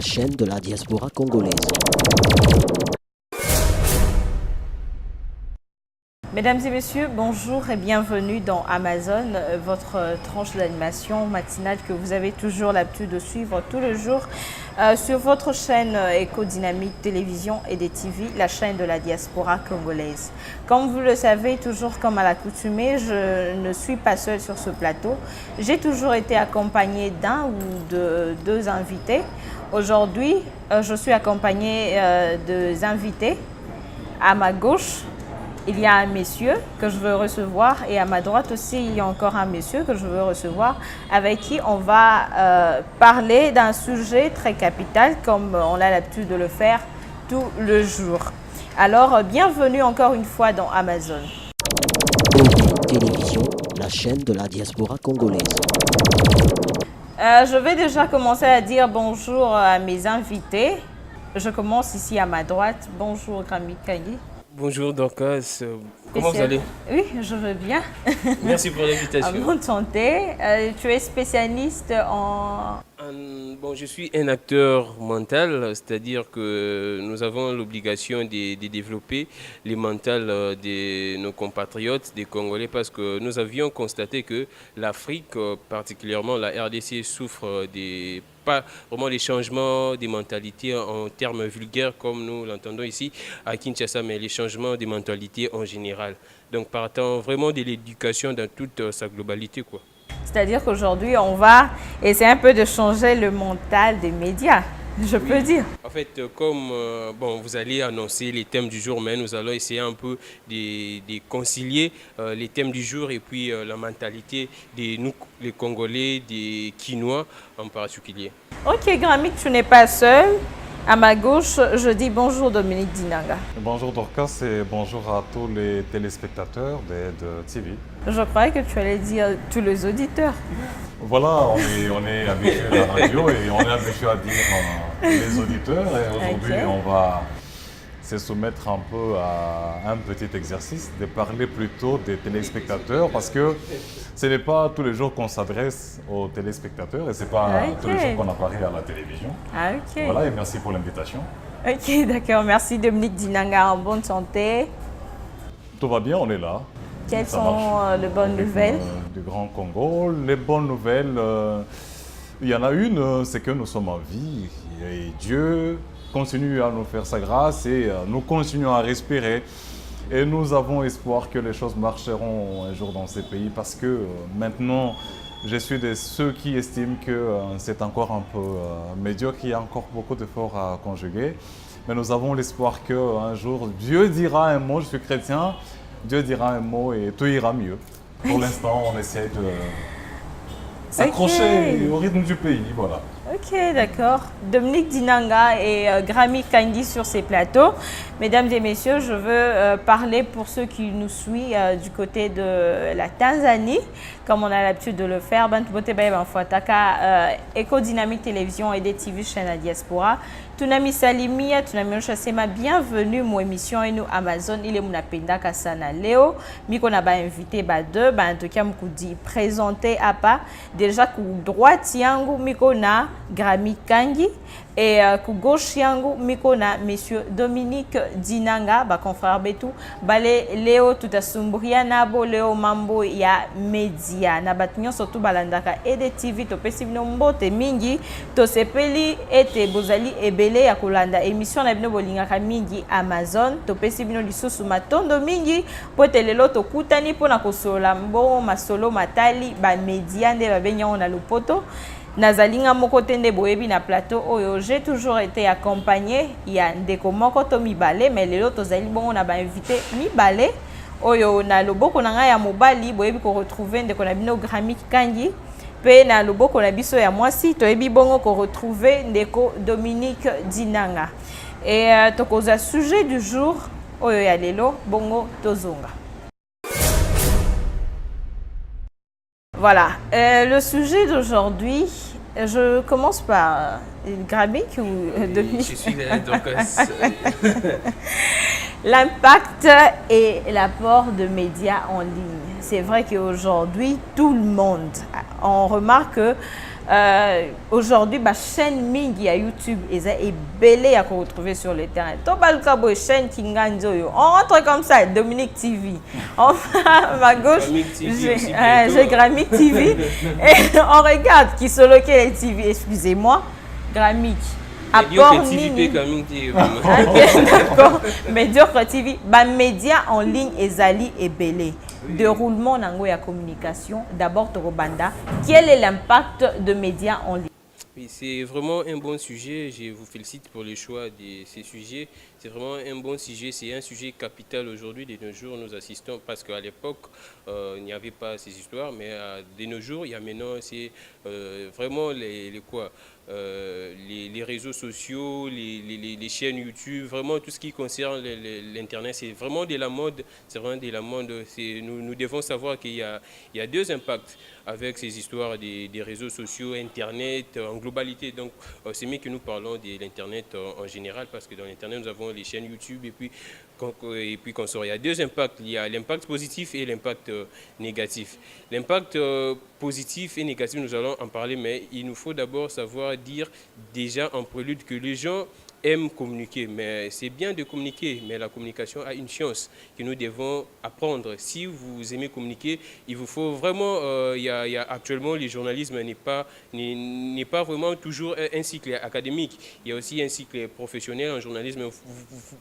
chaîne de la diaspora congolaise. Mesdames et messieurs, bonjour et bienvenue dans Amazon, votre tranche d'animation matinale que vous avez toujours l'habitude de suivre tous les jours sur votre chaîne Éco-Dynamique Télévision et des TV, la chaîne de la diaspora congolaise. Comme vous le savez, toujours comme à l'accoutumée, je ne suis pas seule sur ce plateau. J'ai toujours été accompagnée d'un ou de deux invités. Aujourd'hui, je suis accompagnée de invités. À ma gauche, il y a un monsieur que je veux recevoir et à ma droite aussi, il y a encore un monsieur que je veux recevoir avec qui on va parler d'un sujet très capital comme on a l'habitude de le faire tout le jour. Alors, bienvenue encore une fois dans Amazon. Télévision, la chaîne de la diaspora congolaise. Je vais déjà commencer à dire bonjour à mes invités. Je commence ici à ma droite. Bonjour Grami Kagi. Bonjour Dorcas, comment vous allez? Oui, je veux bien. Merci pour l'invitation. Bonne santé. Tu es spécialiste en... Bon, je suis un acteur mental, c'est-à-dire que nous avons l'obligation de développer les mentales de nos compatriotes, des Congolais, parce que nous avions constaté que l'Afrique, particulièrement la RDC, souffre des pas vraiment les changements des mentalités en termes vulgaires comme nous l'entendons ici à Kinshasa, mais les changements des mentalités en général. Donc partant vraiment de l'éducation dans toute sa globalité, quoi. C'est-à-dire qu'aujourd'hui, on va essayer un peu de changer le mental des médias, je peux dire. En fait, comme bon, vous allez annoncer les thèmes du jour, mais nous allons essayer un peu de concilier les thèmes du jour et puis la mentalité de nous, les Congolais, des Kinois en particulier. Ok, Gramik, tu n'es pas seul. À ma gauche, je dis bonjour Dominique Dinanga. Bonjour Dorcas et bonjour à tous les téléspectateurs de TV. Je croyais que tu allais dire tous les auditeurs. Voilà, on est habitué à la radio et on est habitué à dire les auditeurs. Et aujourd'hui, Okay. on va se soumettre un peu à un petit exercice de parler plutôt des téléspectateurs parce que ce n'est pas tous les jours qu'on s'adresse aux téléspectateurs et ce n'est pas tous les jours qu'on apparaît à la télévision. Ah, ok. Voilà, et merci pour l'invitation. Ok, d'accord. Merci Dominique Dinanga. En bonne santé. Tout va bien, on est là. Quelles Ça sont marche. les bonnes nouvelles? Du Grand Congo. Les bonnes nouvelles, il y en a une, c'est que nous sommes en vie et Dieu continue à nous faire sa grâce et nous continuons à respirer. Et nous avons espoir que les choses marcheront un jour dans ces pays parce que maintenant, je suis de ceux qui estiment que c'est encore un peu médiocre, qu'il y a encore beaucoup d'efforts à conjuguer. Mais nous avons l'espoir qu'un jour, Dieu dira un mot, je suis chrétien, Dieu dira un mot et tout ira mieux. Pour l'instant, on essaie de s'accrocher au rythme du pays, voilà. Ok, d'accord. Dominique Dinanga et Grami Kandi sur ces plateaux. Mesdames et messieurs, je veux parler pour ceux qui nous suivent du côté de la Tanzanie, comme on a l'habitude de le faire. Éco-Dynamique Télévision et des TV chaîne à diaspora. Tunami salimia, tunami oshasema bienvenue mon émission et nous Amazon il est mon apenda kasana Léo miko na ba invité ba deux ba ntokia mukudi présenter apa déjà ku droite yangu miko na Grami Kangi et ku gauche yangu miko na monsieur Dominique Dinanga ba confrère betu bale Léo tutasumburia nabo Léo mambo ya media na batunyo surtout balandaka et des TV to pesi bino mbote mingi to sepeli ete bozali ebele ya kolanda émission na bino bolingaka mingi Amazon to pesi bino lisusu matondo mingi po telelo to kutani pona kosola mbo masolo matali ba media nde babenya na lopoto nazalinga moko tende boyebi na plateau oyo j'ai toujours été accompagné ya ndeko moko to mibale mais lelo tozali bongo na ba invité mibale oyo na loboko na ngai ya mobali boyebi ko retrouver ndeko na bino Grami Kangi pe na loboko na biso ya mwasi toyebi bongo ko retrouver ndeko Dominique Dinanga et tokoza sujet du jour oyo ya lelo bongo tozonga. Voilà, le sujet d'aujourd'hui, je commence par Grami ou Dominique. Je suis là, donc L'impact et l'apport de médias en ligne. C'est vrai qu'aujourd'hui, tout le monde, on remarque que Aujourd'hui, la chaîne mingi à YouTube est belle à retrouver sur le terrain. Tobalkabo chaîne Kinganzo, on rentre comme ça, Dominique TV. Enfin, à ma gauche, j'ai Gramic TV. Et on regarde qui sont lequel TV, excusez-moi, Gramic. Médiocre TV, d'accord. Médiocre TV, bah médias en ligne ezali et belé. Déroulement nango ya communication. D'abord Torobanda, quel est l'impact de médias en ligne? Oui, c'est vraiment un bon sujet. Je vous félicite pour le choix de ces sujets. C'est vraiment un bon sujet. C'est un sujet capital aujourd'hui. De nos jours, nous assistons, parce qu'à l'époque, il n'y avait pas ces histoires, mais de nos jours, il y a maintenant vraiment les réseaux sociaux, les chaînes YouTube, vraiment tout ce qui concerne l'Internet. C'est vraiment de la mode. C'est vraiment de la mode. Nous devons savoir qu'il y a deux impacts avec ces histoires des réseaux sociaux, Internet en globalité. Donc, c'est mieux que nous parlons de l'Internet en général, parce que dans l'Internet, nous avons les chaînes YouTube et puis qu'on sort. Il y a deux impacts. Il y a l'impact positif et l'impact négatif. L'impact positif et négatif, nous allons en parler, mais il nous faut d'abord savoir dire déjà en prélude que les gens aiment communiquer, mais c'est bien de communiquer, mais la communication a une science que nous devons apprendre. Si vous aimez communiquer, il vous faut vraiment, actuellement le journalisme n'est pas vraiment toujours un cycle académique, il y a aussi un cycle professionnel en journalisme.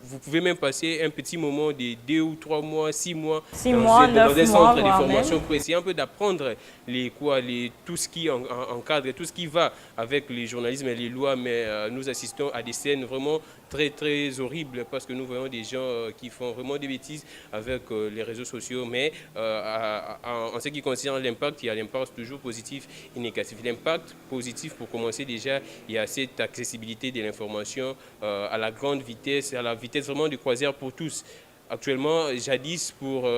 Vous pouvez même passer un petit moment de 2 ou 3 mois, 6 mois, dans des centres de formation précis, un peu d'apprendre tout ce qui encadre, tout ce qui va avec le journalisme et les lois, mais nous assistons à des scènes vraiment très très horribles, parce que nous voyons des gens qui font vraiment des bêtises avec les réseaux sociaux. Mais en ce qui concerne l'impact, il y a l'impact toujours positif et négatif. L'impact positif, pour commencer, déjà, il y a cette accessibilité de l'information à la grande vitesse, à la vitesse vraiment de croisière pour tous. Actuellement, jadis, pour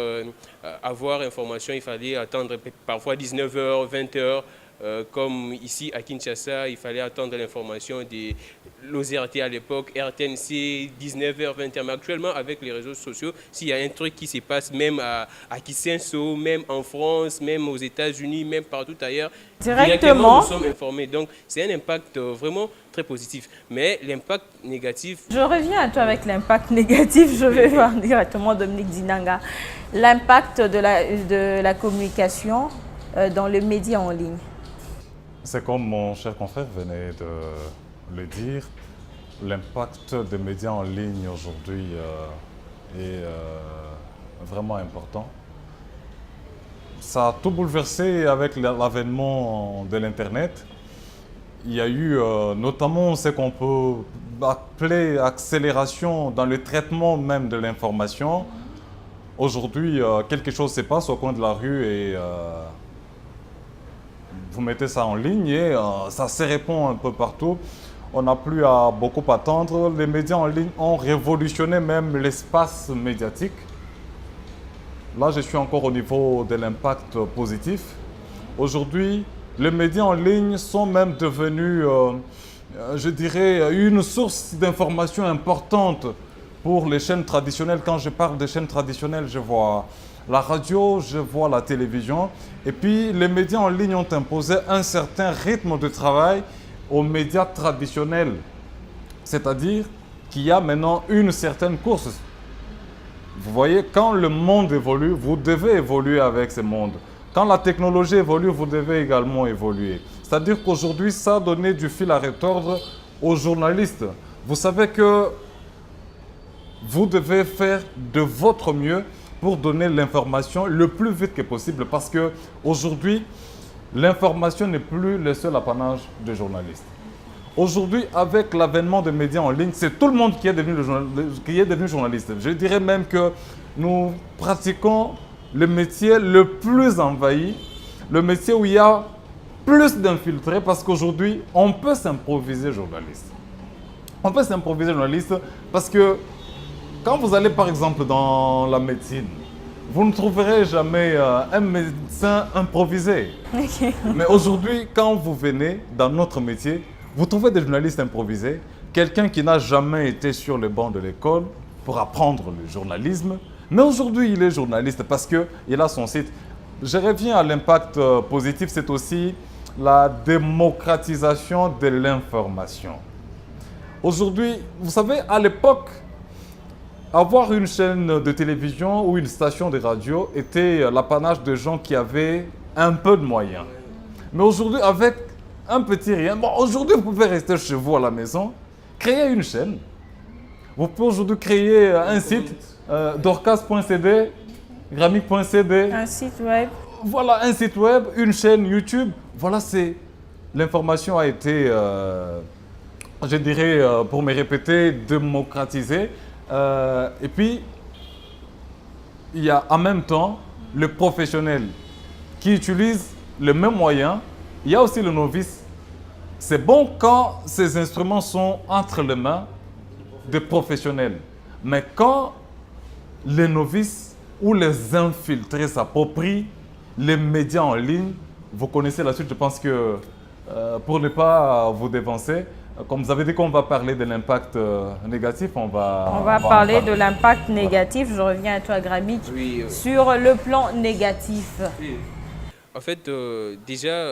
avoir information, il fallait attendre parfois 19h, 20h. Comme ici à Kinshasa, il fallait attendre l'information de l'OZRT à l'époque, RTNC, 19h, 20h. Mais actuellement, avec les réseaux sociaux, s'il y a un truc qui se passe même à Kisenso, même en France, même aux États-Unis, même partout ailleurs, directement nous sommes informés. Donc, c'est un impact vraiment très positif. Mais l'impact négatif... Je reviens à toi avec l'impact négatif. Je vais voir directement Dominique Dinanga. L'impact de la communication dans le média en ligne. C'est comme mon cher confrère venait de le dire, l'impact des médias en ligne aujourd'hui est vraiment important. Ça a tout bouleversé avec l'avènement de l'Internet. Il y a eu notamment ce qu'on peut appeler accélération dans le traitement même de l'information. Aujourd'hui, quelque chose se passe au coin de la rue et vous mettez ça en ligne et ça se répand un peu partout. On n'a plus à beaucoup attendre. Les médias en ligne ont révolutionné même l'espace médiatique. Là, je suis encore au niveau de l'impact positif. Aujourd'hui, les médias en ligne sont même devenus, je dirais, une source d'information importante pour les chaînes traditionnelles. Quand je parle des chaînes traditionnelles, je vois la radio, je vois la télévision. Et puis, les médias en ligne ont imposé un certain rythme de travail aux médias traditionnels. C'est-à-dire qu'il y a maintenant une certaine course. Vous voyez, quand le monde évolue, vous devez évoluer avec ce monde. Quand la technologie évolue, vous devez également évoluer. C'est-à-dire qu'aujourd'hui, ça a donné du fil à retordre aux journalistes. Vous savez que vous devez faire de votre mieux pour donner l'information le plus vite que possible, parce qu'aujourd'hui, l'information n'est plus le seul apanage des journalistes. Aujourd'hui, avec l'avènement des médias en ligne, c'est tout le monde qui est devenu journaliste. Je dirais même que nous pratiquons le métier le plus envahi, le métier où il y a plus d'infiltrés, parce qu'aujourd'hui, on peut s'improviser journaliste. On peut s'improviser journaliste parce que quand vous allez par exemple dans la médecine, vous ne trouverez jamais un médecin improvisé. Okay. Mais aujourd'hui, quand vous venez dans notre métier, vous trouvez des journalistes improvisés, quelqu'un qui n'a jamais été sur les bancs de l'école pour apprendre le journalisme. Mais aujourd'hui, il est journaliste parce qu'il a son site. Je reviens à l'impact positif, c'est aussi la démocratisation de l'information. Aujourd'hui, vous savez, à l'époque, avoir une chaîne de télévision ou une station de radio était l'apanage de gens qui avaient un peu de moyens. Mais aujourd'hui, avec un petit rien, bon, aujourd'hui, vous pouvez rester chez vous à la maison, créer une chaîne. Vous pouvez aujourd'hui créer un site, dorcas.cd, gramic.cd. Un site web. Voilà, un site web, une chaîne YouTube. Voilà, l'information a été, je dirais, pour me répéter, démocratisée. Et puis, il y a en même temps le professionnel qui utilise les mêmes moyens. Il y a aussi le novice. C'est bon quand ces instruments sont entre les mains des professionnels. Mais quand les novices ou les infiltrés s'approprient les médias en ligne, vous connaissez la suite. Je pense que pour ne pas vous dévancer, comme vous avez dit qu'on va parler de l'impact négatif, on va parler de l'impact négatif. Je reviens à toi, Gramic, sur le plan négatif. En fait, déjà,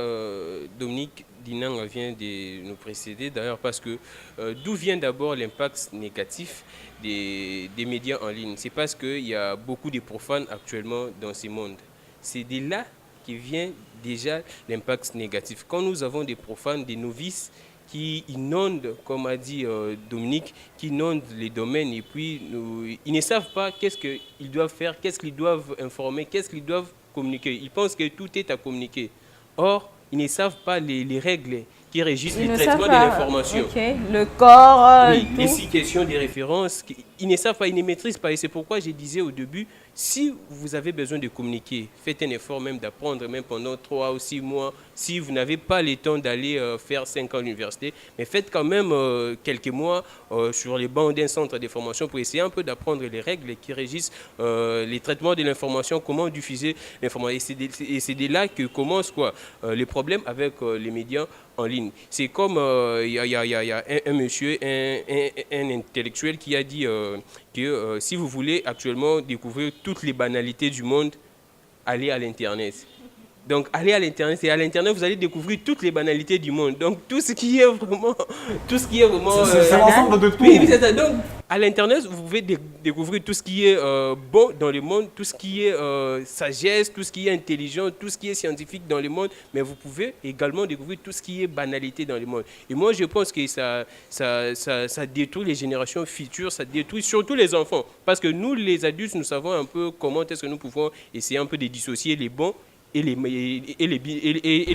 Dominique Dinang vient de nous précéder, d'ailleurs, parce que d'où vient d'abord l'impact négatif des médias en ligne? C'est parce qu'il y a beaucoup de profanes actuellement dans ce monde. C'est de là qui vient déjà l'impact négatif. Quand nous avons des profanes, des novices, qui inondent, comme a dit Dominique, qui inondent les domaines et puis ils ne savent pas qu'est-ce qu'ils doivent faire, qu'est-ce qu'ils doivent informer, qu'est-ce qu'ils doivent communiquer. Ils pensent que tout est à communiquer. Or, ils ne savent pas les règles qui régissent le traitement de l'information. Okay. Le corps, oui, tout. Les 6 questions des références, ils ne savent pas, ils ne maîtrisent pas. Et c'est pourquoi je disais au début, si vous avez besoin de communiquer, faites un effort même d'apprendre, même pendant 3 ou 6 mois. Si vous n'avez pas le temps d'aller faire 5 ans à l'université, mais faites quand même quelques mois sur les bancs d'un centre de formation pour essayer un peu d'apprendre les règles qui régissent les traitements de l'information, comment diffuser l'information. Et c'est de là que commencent les problèmes avec les médias en ligne. C'est comme il y a un monsieur, un intellectuel qui a dit que si vous voulez actuellement découvrir toutes les banalités du monde, allez à l'Internet. Donc, allez à l'Internet, et à l'Internet, vous allez découvrir toutes les banalités du monde. Donc, tout ce qui est vraiment... c'est l'ensemble de tout. Oui, c'est ça. Donc, à l'Internet, vous pouvez découvrir tout ce qui est bon dans le monde, tout ce qui est sagesse, tout ce qui est intelligent, tout ce qui est scientifique dans le monde. Mais vous pouvez également découvrir tout ce qui est banalité dans le monde. Et moi, je pense que ça détruit les générations futures, ça détruit surtout les enfants. Parce que nous, les adultes, nous savons un peu comment est-ce que nous pouvons essayer un peu de dissocier les bons et les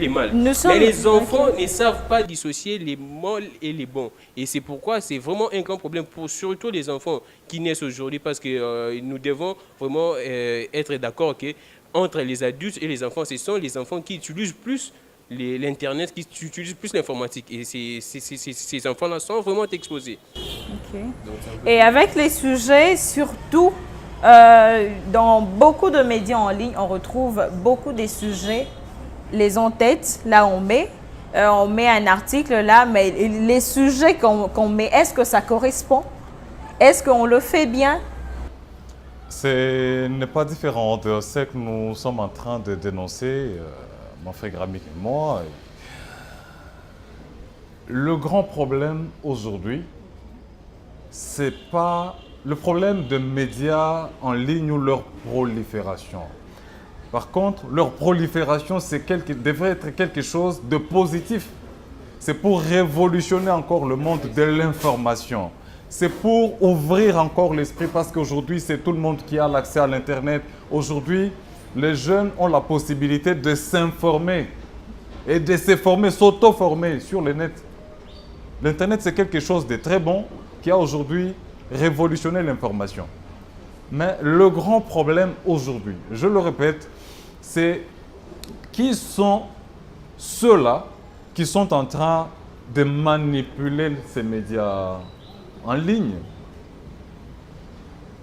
mal. Mais les enfants ne savent pas dissocier les mal et les bons. Et c'est pourquoi c'est vraiment un grand problème pour surtout les enfants qui naissent aujourd'hui, parce que nous devons vraiment être d'accord que entre les adultes et les enfants, ce sont les enfants qui utilisent plus l'Internet, qui utilisent plus l'informatique. Et ces enfants-là sont vraiment exposés. Okay. Et avec les sujets, surtout, dans beaucoup de médias en ligne, on retrouve beaucoup des sujets, les en-têtes, là on met un article là, mais les sujets qu'on met, est-ce que ça correspond? Est-ce qu'on le fait bien? Ce n'est pas différent de ce que nous sommes en train de dénoncer, mon frère Gramic et moi. Le grand problème aujourd'hui, c'est pas le problème de médias en ligne ou leur prolifération. Par contre, leur prolifération, devrait être quelque chose de positif. C'est pour révolutionner encore le monde de l'information. C'est pour ouvrir encore l'esprit, parce qu'aujourd'hui, c'est tout le monde qui a l'accès à l'Internet. Aujourd'hui, les jeunes ont la possibilité de s'informer et de se former, s'auto-former sur le net. L'Internet, c'est quelque chose de très bon qui a aujourd'hui révolutionné l'information. Mais le grand problème aujourd'hui, je le répète, c'est qui sont ceux-là qui sont en train de manipuler ces médias en ligne.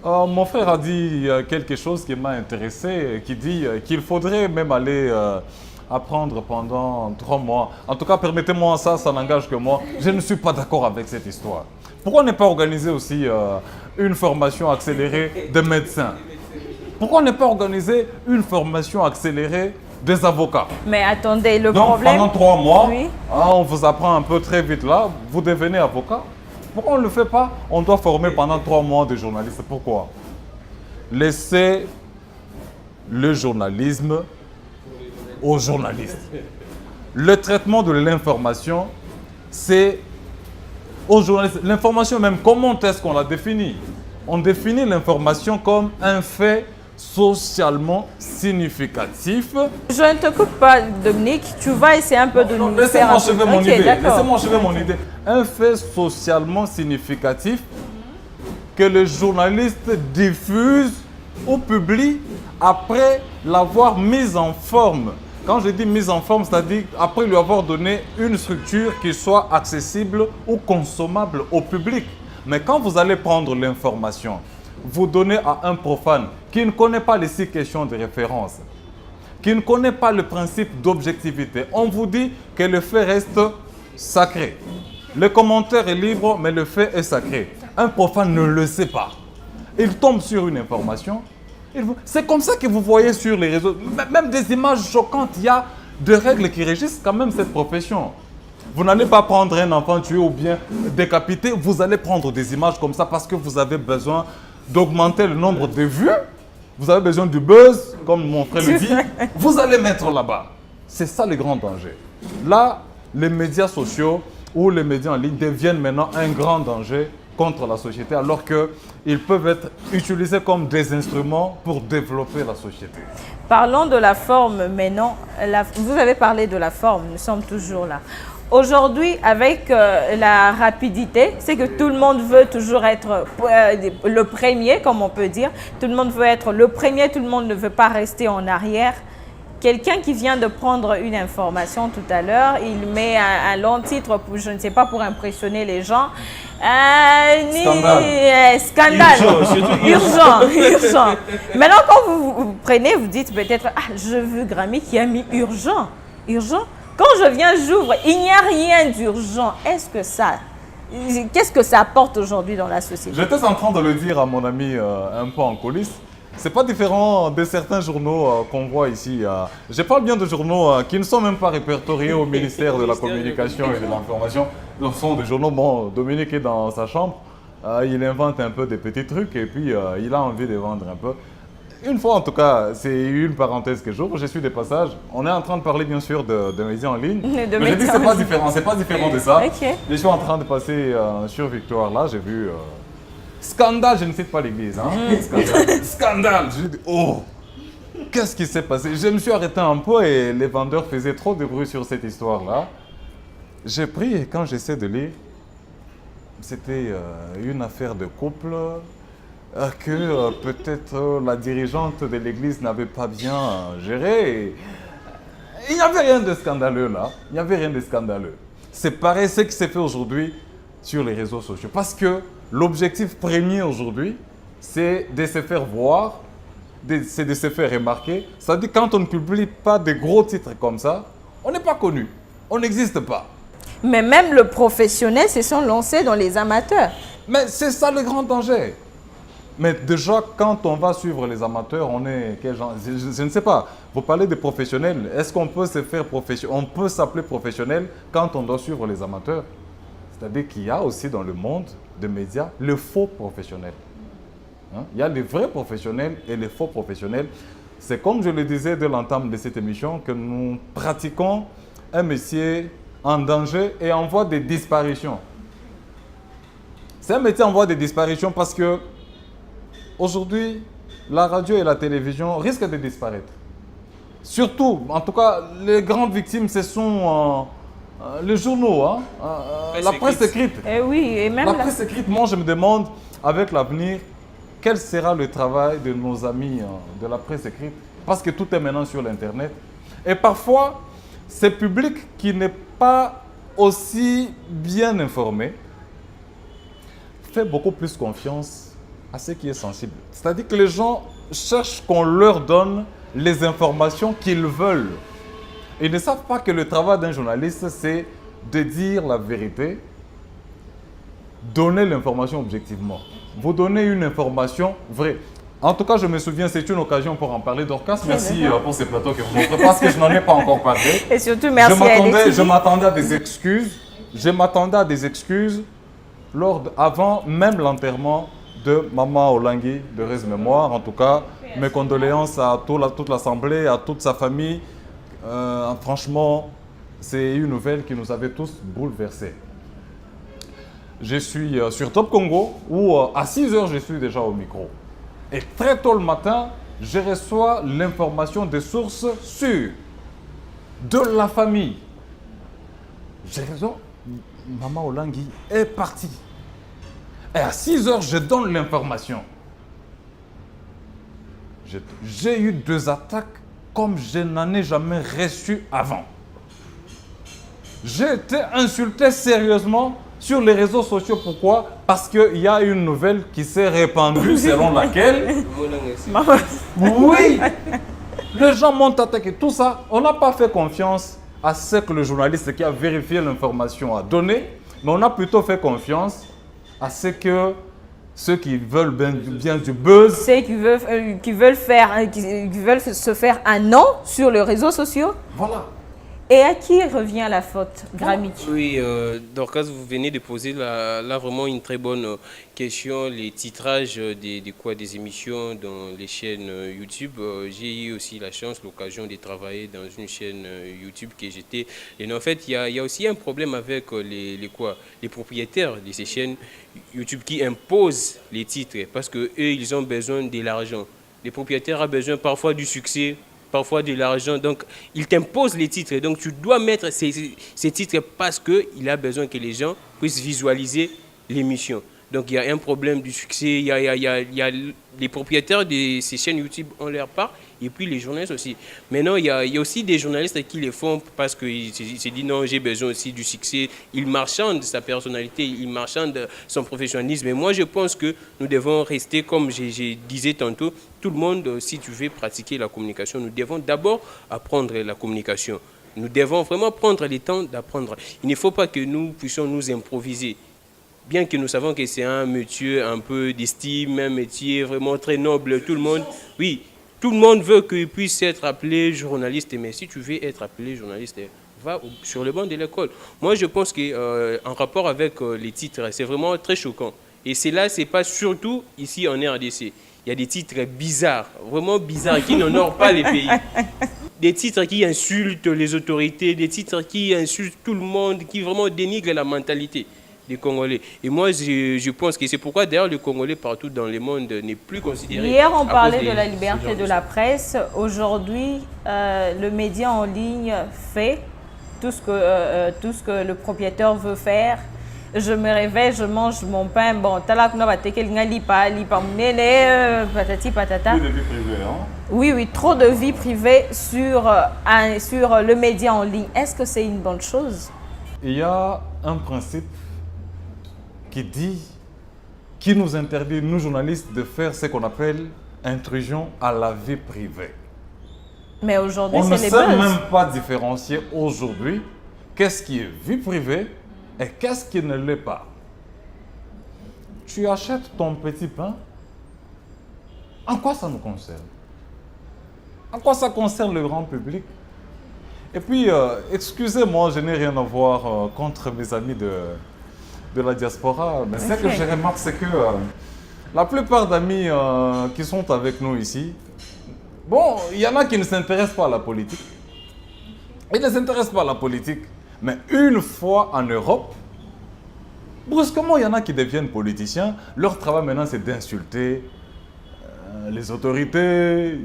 Mon frère a dit quelque chose qui m'a intéressé, qui dit qu'il faudrait même aller apprendre pendant 3 mois. En tout cas, permettez-moi, ça n'engage que moi. Je ne suis pas d'accord avec cette histoire. Pourquoi ne pas organiser aussi une formation accélérée de médecins? Pourquoi ne pas organiser une formation accélérée des avocats. Mais attendez, le Donc, problème... pendant 3 mois, Oui. on vous apprend un peu très vite là, vous devenez avocat. Pourquoi on ne le fait pas? On doit former pendant 3 mois des journalistes. Pourquoi? Laissez le journalisme aux journalistes. Le traitement de l'information, c'est aux journalistes. L'information même, comment est-ce qu'on la définit? On définit l'information comme un fait socialement significatif. Je ne te coupe pas, Dominique. Tu vas essayer un peu de nous faire... Laissez-moi achever mon Ok, idée. d'accord. Laissez-moi achever mon idée. Un fait socialement significatif que le journaliste diffuse ou publie après l'avoir mise en forme. Quand je dis mise en forme, c'est-à-dire après lui avoir donné une structure qui soit accessible ou consommable au public. Mais quand vous allez prendre l'information, vous donnez à un profane qui ne connaît pas les 6 questions de référence, qui ne connaît pas le principe d'objectivité, on vous dit que le fait reste sacré. Le commentaire est libre, mais le fait est sacré. Un profane ne le sait pas. Il tombe sur une information. C'est comme ça que vous voyez sur les réseaux, même des images choquantes. Il y a des règles qui régissent quand même cette profession. Vous n'allez pas prendre un enfant tué ou bien décapité. Vous allez prendre des images comme ça parce que vous avez besoin d'augmenter le nombre de vues. Vous avez besoin du buzz, comme mon frère le dit. Vous allez mettre là-bas. C'est ça le grand danger. Là, les médias sociaux ou les médias en ligne deviennent maintenant un grand danger contre la société, alors qu'ils peuvent être utilisés comme des instruments pour développer la société. Parlons de la forme maintenant. Vous avez parlé de la forme, nous sommes toujours là. Aujourd'hui, avec la rapidité, c'est que tout le monde veut toujours être le premier, comme on peut dire. Tout le monde veut être le premier, tout le monde ne veut pas rester en arrière. Quelqu'un qui vient de prendre une information tout à l'heure, il met un long titre, pour, je ne sais pas, pour impressionner les gens. Scandale. Urgent. Maintenant, quand vous prenez, vous dites peut-être, ah, je veux Grammy qui a mis urgent. Quand je viens, j'ouvre, il n'y a rien d'urgent. Qu'est-ce que ça apporte aujourd'hui dans la société? J'étais en train de le dire à mon ami un peu en coulisses. C'est pas différent de certains journaux qu'on voit ici. Je parle bien de journaux qui ne sont même pas répertoriés au ministère de la Communication et de l'Information. Ce sont des journaux, bon, Dominique est dans sa chambre, il invente un peu des petits trucs et puis il a envie de vendre un peu. Une fois en tout cas, c'est une parenthèse que j'ouvre, je suis de passage. On est en train de parler bien sûr de médias en ligne. Mais j'ai dit c'est pas différent de ça. Okay. Je suis en train de passer sur Victoire là, j'ai vu... Scandale, je ne cite pas l'église. Hein? Scandale. Je dis, oh, qu'est-ce qui s'est passé? Je me suis arrêté un peu et les vendeurs faisaient trop de bruit sur cette histoire-là. J'ai pris et quand j'essaie de lire, c'était une affaire de couple que peut-être la dirigeante de l'église n'avait pas bien géré. Il n'y avait rien de scandaleux là. Il n'y avait rien de scandaleux. C'est pareil ce qui s'est fait aujourd'hui sur les réseaux sociaux. Parce que l'objectif premier aujourd'hui, c'est de se faire voir, c'est de se faire remarquer. C'est-à-dire quand on ne publie pas de gros titres comme ça, on n'est pas connu, on n'existe pas. Mais même le professionnel se sont lancés dans les amateurs. Mais c'est ça le grand danger. Mais déjà, quand on va suivre les amateurs, on est quel genre? Je ne sais pas. Vous parlez de professionnels. Est-ce qu'on peut se faire professionnel? On peut s'appeler professionnel quand on doit suivre les amateurs. C'est-à-dire qu'il y a aussi dans le monde des médias le faux professionnel. Hein? Il y a les vrais professionnels et les faux professionnels. C'est comme je le disais dès l'entame de cette émission que nous pratiquons un métier en danger et en voie de disparition. C'est un métier en voie de disparition parce que aujourd'hui, la radio et la télévision risquent de disparaître. Surtout, en tout cas, les grandes victimes, ce sont les journaux, hein, la presse écrite. Et oui, et même la presse écrite, moi je me demande, avec l'avenir, quel sera le travail de nos amis de la presse écrite? Parce que tout est maintenant sur l'Internet. Et parfois, ce public qui n'est pas aussi bien informé fait beaucoup plus confiance à ce qui est sensible. C'est-à-dire que les gens cherchent qu'on leur donne les informations qu'ils veulent. Ils ne savent pas que le travail d'un journaliste, c'est de dire la vérité, donner l'information objectivement. Vous donnez une information vraie. En tout cas, je me souviens, c'est une occasion pour en parler. Dorcas, merci pour ces plateaux que vous montrez, parce que je n'en ai pas encore parlé. Et surtout, merci Je m'attendais à des excuses. Je m'attendais à des excuses avant même l'enterrement de Maman Olangui, de Reste Mémoire. En tout cas, mes condoléances à toute l'Assemblée, à toute sa famille. Franchement, c'est une nouvelle qui nous avait tous bouleversés. Je suis sur Top Congo où à 6 h, je suis déjà au micro. Et très tôt le matin, je reçois l'information des sources sûres de la famille. J'ai raison, Maman Olangui est partie. Et à 6 h, je donne l'information. J'ai eu 2 attaques comme je n'en ai jamais reçu avant. J'ai été insulté sérieusement sur les réseaux sociaux. Pourquoi? Parce qu'il y a une nouvelle qui s'est répandue selon laquelle... Oui, les gens m'ont attaqué. Tout ça, on n'a pas fait confiance à ce que le journaliste qui a vérifié l'information a donné, mais on a plutôt fait confiance à ce que ceux qui veulent bien du buzz... Ceux qui veulent se faire un nom sur les réseaux sociaux. Voilà. Et à qui revient la faute, Grammy? Oui, Dorcas, vous venez de poser là vraiment une très bonne question. Les titrages des émissions dans les chaînes YouTube. J'ai eu aussi la chance, l'occasion de travailler dans une chaîne YouTube que j'étais. Et en fait, il y a aussi un problème avec les propriétaires de ces chaînes YouTube qui imposent les titres parce qu'eux, ils ont besoin de l'argent. Les propriétaires ont besoin parfois du succès, parfois de l'argent, donc il t'impose les titres, donc tu dois mettre ces titres parce qu'il a besoin que les gens puissent visualiser l'émission. Donc il y a un problème du succès, il y a les propriétaires de ces chaînes YouTube ont leur part, et puis les journalistes aussi. Maintenant, il y a aussi des journalistes qui les font parce qu'ils se disent non, j'ai besoin aussi du succès. Ils marchandent sa personnalité, ils marchandent son professionnalisme. Et moi, je pense que nous devons rester, comme je disais tantôt, tout le monde, si tu veux pratiquer la communication, nous devons d'abord apprendre la communication. Nous devons vraiment prendre le temps d'apprendre. Il ne faut pas que nous puissions nous improviser. Bien que nous savons que c'est un métier un peu d'estime, un métier vraiment très noble, tout le monde veut qu'il puisse être appelé journaliste, mais si tu veux être appelé journaliste, va sur le banc de l'école. Moi, je pense qu'en rapport avec les titres, c'est vraiment très choquant. Et cela, ce n'est pas surtout ici en RDC. Il y a des titres bizarres, vraiment bizarres, qui n'honorent pas les pays. Des titres qui insultent les autorités, des titres qui insultent tout le monde, qui vraiment dénigrent la mentalité des Congolais. Et moi, je pense que c'est pourquoi, d'ailleurs, le Congolais partout dans le monde n'est plus considéré. Hier, on parlait de la liberté de la presse. Aujourd'hui, le média en ligne fait tout ce que le propriétaire veut faire. Je me réveille, je mange mon pain. Bon, patati patata. Plus de vie privée, hein? Oui, trop de vie privée sur le média en ligne. Est-ce que c'est une bonne chose? Il y a un principe qui nous interdit, nous journalistes, de faire ce qu'on appelle intrusion à la vie privée. Mais aujourd'hui, c'est les buzz. On ne sait même pas différencier aujourd'hui qu'est-ce qui est vie privée et qu'est-ce qui ne l'est pas. Tu achètes ton petit pain, en quoi ça nous concerne? En quoi ça concerne le grand public? Et puis, excusez-moi, je n'ai rien à voir contre mes amis de la diaspora, mais ce que je remarque, c'est que la plupart d'amis qui sont avec nous ici, bon, il y en a qui ne s'intéressent pas à la politique. Ils ne s'intéressent pas à la politique, mais une fois en Europe, brusquement, il y en a qui deviennent politiciens. Leur travail maintenant, c'est d'insulter les autorités.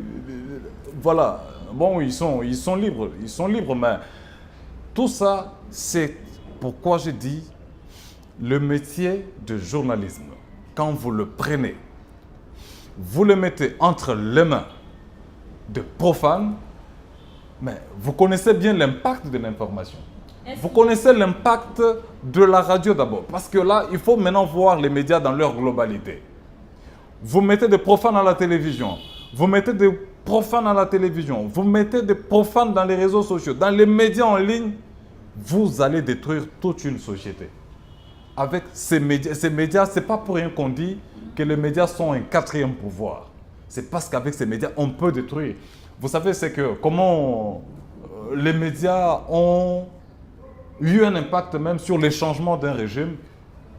Voilà. Bon, ils sont libres, mais tout ça, c'est pourquoi je dis le métier de journalisme. Quand vous le prenez, vous le mettez entre les mains de profanes, mais vous connaissez bien l'impact de l'information. Vous connaissez l'impact de la radio d'abord, parce que là, il faut maintenant voir les médias dans leur globalité. Vous mettez des profanes à la télévision, vous mettez des profanes à la télévision, vous mettez des profanes dans les réseaux sociaux, dans les médias en ligne, vous allez détruire toute une société. Avec ces médias, ce n'est pas pour rien qu'on dit que les médias sont un quatrième pouvoir. c'est parce qu'avec ces médias, on peut détruire. Vous savez, c'est que comment les médias ont eu un impact même sur les changements d'un régime.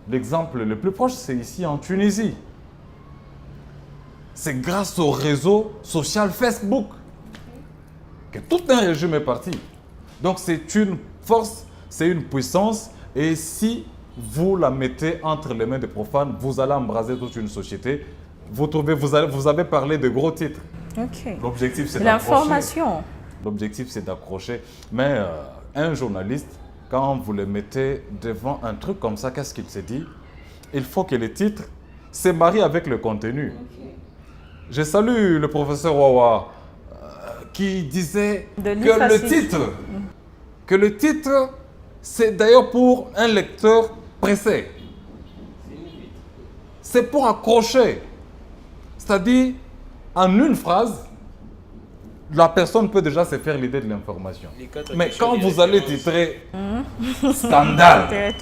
L'exemple le plus proche, c'est ici en Tunisie. C'est grâce au réseau social Facebook que tout un régime est parti. Donc c'est une force, c'est une puissance. Et si vous la mettez entre les mains des profanes, vous allez embraser toute une société. Vous avez parlé de gros titres. Ok. L'objectif, c'est l'information. L'objectif, c'est d'accrocher. Mais un journaliste, quand vous le mettez devant un truc comme ça, qu'est-ce qu'il se dit? Il faut que le titre se marie avec le contenu. Okay. Je salue le professeur Wawa qui disait que le titre, c'est d'ailleurs pour un lecteur pressé. C'est pour accrocher. C'est-à-dire, en une phrase, la personne peut déjà se faire l'idée de l'information. Mais quand vous allez titrer scandale,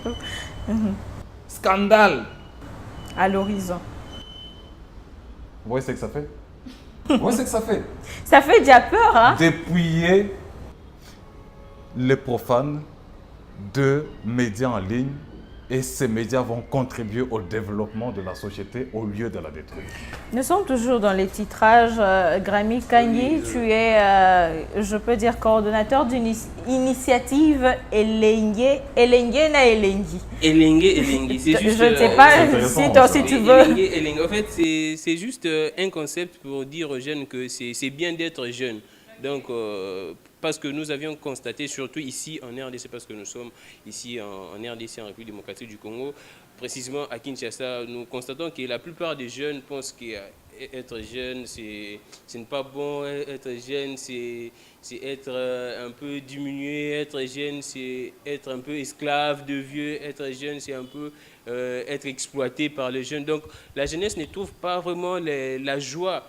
scandale à l'horizon. Vous voyez ce que ça fait? Vous voyez ce que ça fait? Ça fait déjà peur, hein? Dépouiller les profanes de médias en ligne. Et ces médias vont contribuer au développement de la société au lieu de la détruire. Nous sommes toujours dans les titrages. Grami Kanyi, tu es, je peux dire, coordonnateur d'une initiative Elengue na Elengi. Elengue, c'est juste... Je ne sais pas si tu veux... Elengue. En fait, c'est juste un concept pour dire aux jeunes que c'est bien d'être jeune. Donc, parce que nous avions constaté, surtout ici en RDC, parce que nous sommes ici en RDC, en République démocratique du Congo, précisément à Kinshasa, nous constatons que la plupart des jeunes pensent qu'être jeune, ce n'est pas bon. Être jeune, c'est être un peu diminué. Être jeune, c'est être un peu esclave de vieux. Être jeune, c'est un peu être exploité par les jeunes. Donc, la jeunesse ne trouve pas vraiment la joie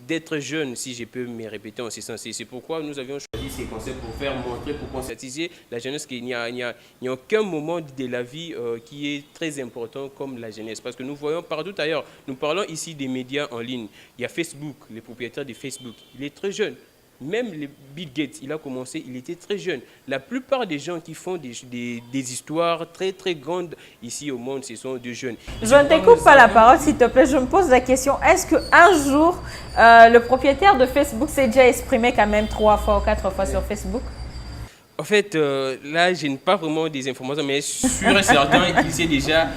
d'être jeune, si je peux me répéter en ce sens. C'est pourquoi nous avions choisi ces concepts pour faire montrer, pour conscientiser la jeunesse qu'il n'y a aucun moment de la vie qui est très important comme la jeunesse. Parce que nous voyons partout ailleurs, nous parlons ici des médias en ligne. Il y a Facebook, le propriétaire de Facebook, il est très jeune. Même Bill Gates, il a commencé, il était très jeune. La plupart des gens qui font des histoires très très grandes ici au monde, ce sont des jeunes. Je ne t'écoute pas la parole, s'il te plaît. Je me pose la question, est-ce qu'un jour, le propriétaire de Facebook s'est déjà exprimé quand même 3 fois ou 4 fois sur Facebook? En fait, là, je n'ai pas vraiment des informations, mais sûr et certain qu'il s'est déjà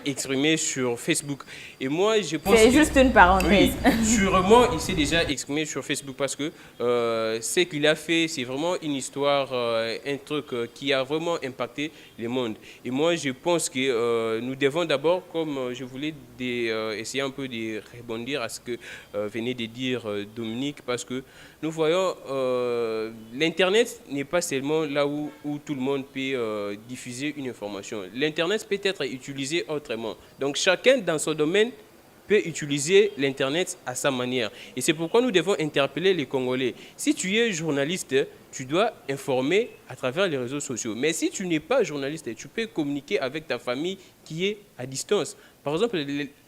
exprimé sur Facebook. Et moi, je pense c'est juste une parenthèse. Oui, sûrement, il s'est déjà exprimé sur Facebook parce que ce qu'il a fait, c'est vraiment une histoire, un truc qui a vraiment impacté le monde. Et moi, je pense que nous devons d'abord, comme je voulais essayer un peu de rebondir à ce que venait de dire Dominique, parce que nous voyons l'Internet n'est pas seulement là où tout le monde peut diffuser une information. L'Internet peut être utilisé autrement. Donc chacun dans son domaine peut utiliser l'Internet à sa manière. Et c'est pourquoi nous devons interpeller les Congolais. Si tu es journaliste, tu dois informer à travers les réseaux sociaux. Mais si tu n'es pas journaliste, tu peux communiquer avec ta famille qui est à distance. Par exemple,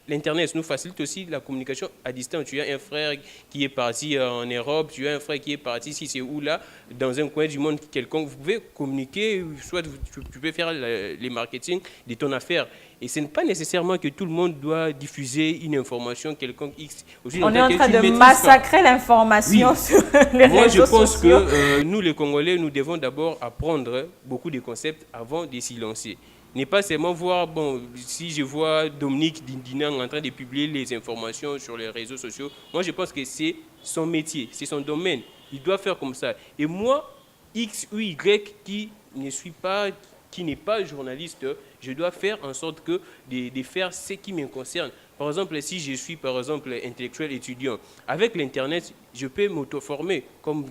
l'Internet nous facilite aussi la communication à distance. Tu as un frère qui est parti en Europe, tu as un frère qui est parti ici, c'est où là, dans un coin du monde quelconque. Vous pouvez communiquer, soit tu peux faire les marketing de ton affaire. Et ce n'est pas nécessairement que tout le monde doit diffuser une information quelconque X. On est en train de massacrer l'information sur les réseaux sociaux. Moi, je pense que nous, les Congolais, nous devons d'abord apprendre beaucoup de concepts avant de s'y lancer. N'est pas seulement voir, bon, si je vois Dominique Dindinang en train de publier les informations sur les réseaux sociaux, moi je pense que c'est son métier, c'est son domaine. Il doit faire comme ça. Et moi, X ou Y qui n'est pas journaliste, je dois faire en sorte de faire ce qui me concerne. Par exemple, si je suis par exemple intellectuel étudiant, avec l'Internet, je peux m'auto-former, comme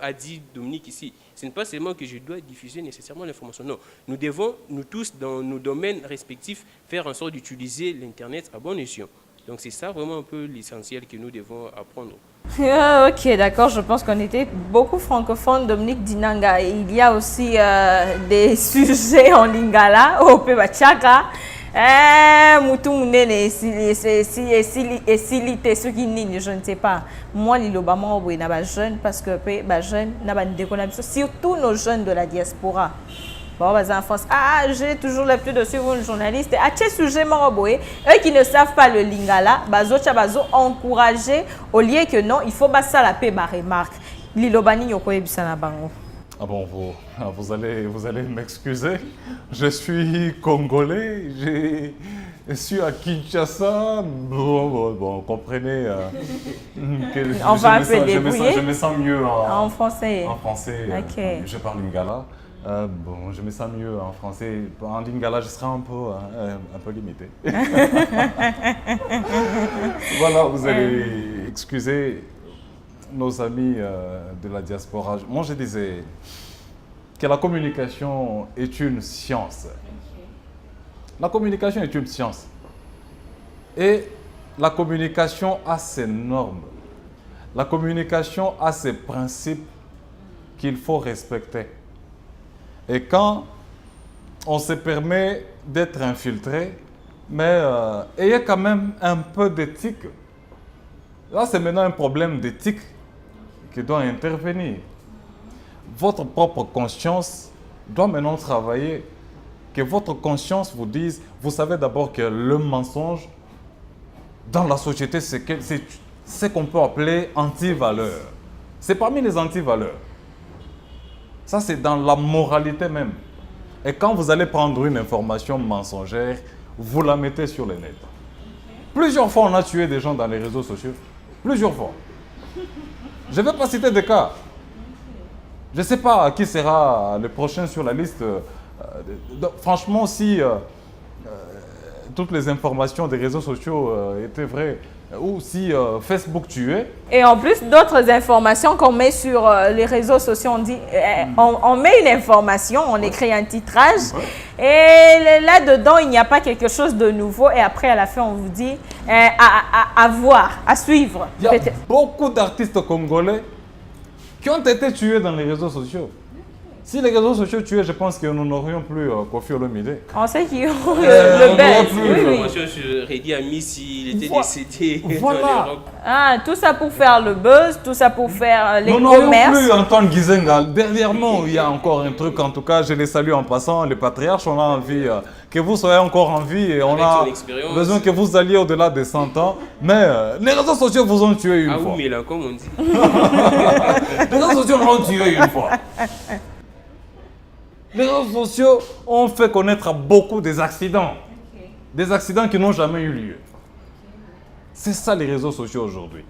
a dit Dominique ici. Ce n'est pas seulement que je dois diffuser nécessairement l'information. Non, nous devons, nous tous, dans nos domaines respectifs, faire en sorte d'utiliser l'Internet à bon escient. Donc c'est ça vraiment un peu l'essentiel que nous devons apprendre. Ok, d'accord. Je pense qu'on était beaucoup francophones, Dominique Dinanga. Il y a aussi des sujets en lingala, au Pebachaka. Moutou Mounene et Silité, ceux qui n'y, je ne sais pas. Moi, l'Ilobama, on est jeune parce que les jeunes, surtout nos jeunes de la diaspora. Bon, en France, j'ai toujours l'habitude de suivre une journaliste. À quel sujet, eux qui ne savent pas le lingala, bazo encourager au lieu que non, il faut ça la paix, ma remarque. L'Ilobani, yoko ebisana bango. Ah bon, vous allez m'excuser. Je suis congolais, je suis à Kinshasa. Bon, comprenez. On va un peu débrouiller. Je me sens mieux en français. En français, okay. Je parle lingala. Bon, je me sens mieux en français. En lingala, je serai un peu limité. Voilà, vous allez excuser nos amis de la diaspora. Moi, je disais que la communication est une science. La communication est une science. Et la communication a ses normes. La communication a ses principes qu'il faut respecter. Et quand on se permet d'être infiltré, mais ayez quand même un peu d'éthique. Là, c'est maintenant un problème d'éthique qui doit intervenir. Votre propre conscience doit maintenant travailler. Que votre conscience vous dise, vous savez d'abord que le mensonge dans la société, c'est ce qu'on peut appeler anti-valeur. C'est parmi les anti-valeurs. Ça, c'est dans la moralité même. Et quand vous allez prendre une information mensongère, vous la mettez sur le net. Plusieurs fois, on a tué des gens dans les réseaux sociaux. Plusieurs fois. Je ne vais pas citer de cas. Je ne sais pas qui sera le prochain sur la liste. Franchement, si toutes les informations des réseaux sociaux étaient vraies, ou si Facebook tuait. Et en plus, d'autres informations qu'on met sur les réseaux sociaux, on dit, on met une information, on écrit un titrage, et là-dedans, il n'y a pas quelque chose de nouveau, et après, à la fin, on vous dit à voir, à suivre. Il y a beaucoup d'artistes congolais qui ont été tués dans les réseaux sociaux. Si les réseaux sociaux tuaient, je pense que nous n'aurions plus Koffi Olomide. On sait qu'ils ont le buzz. L'information sur Redi Amissi, il était décédé. Voilà. Tout ça pour faire le buzz, tout ça pour faire les commerces. Nous n'aurions plus Antoine Gizenga. Dernièrement, il y a encore un truc, en tout cas, je les salue en passant. Les patriarches, on a envie que vous soyez encore en vie et on a besoin que vous alliez au-delà des 100 ans. Mais les réseaux sociaux vous ont tué une fois. Ah oui, mais là, comme on dit. Les réseaux sociaux vous ont tué une fois. Les réseaux sociaux ont fait connaître à beaucoup des accidents. Des accidents qui n'ont jamais eu lieu. C'est ça les réseaux sociaux aujourd'hui.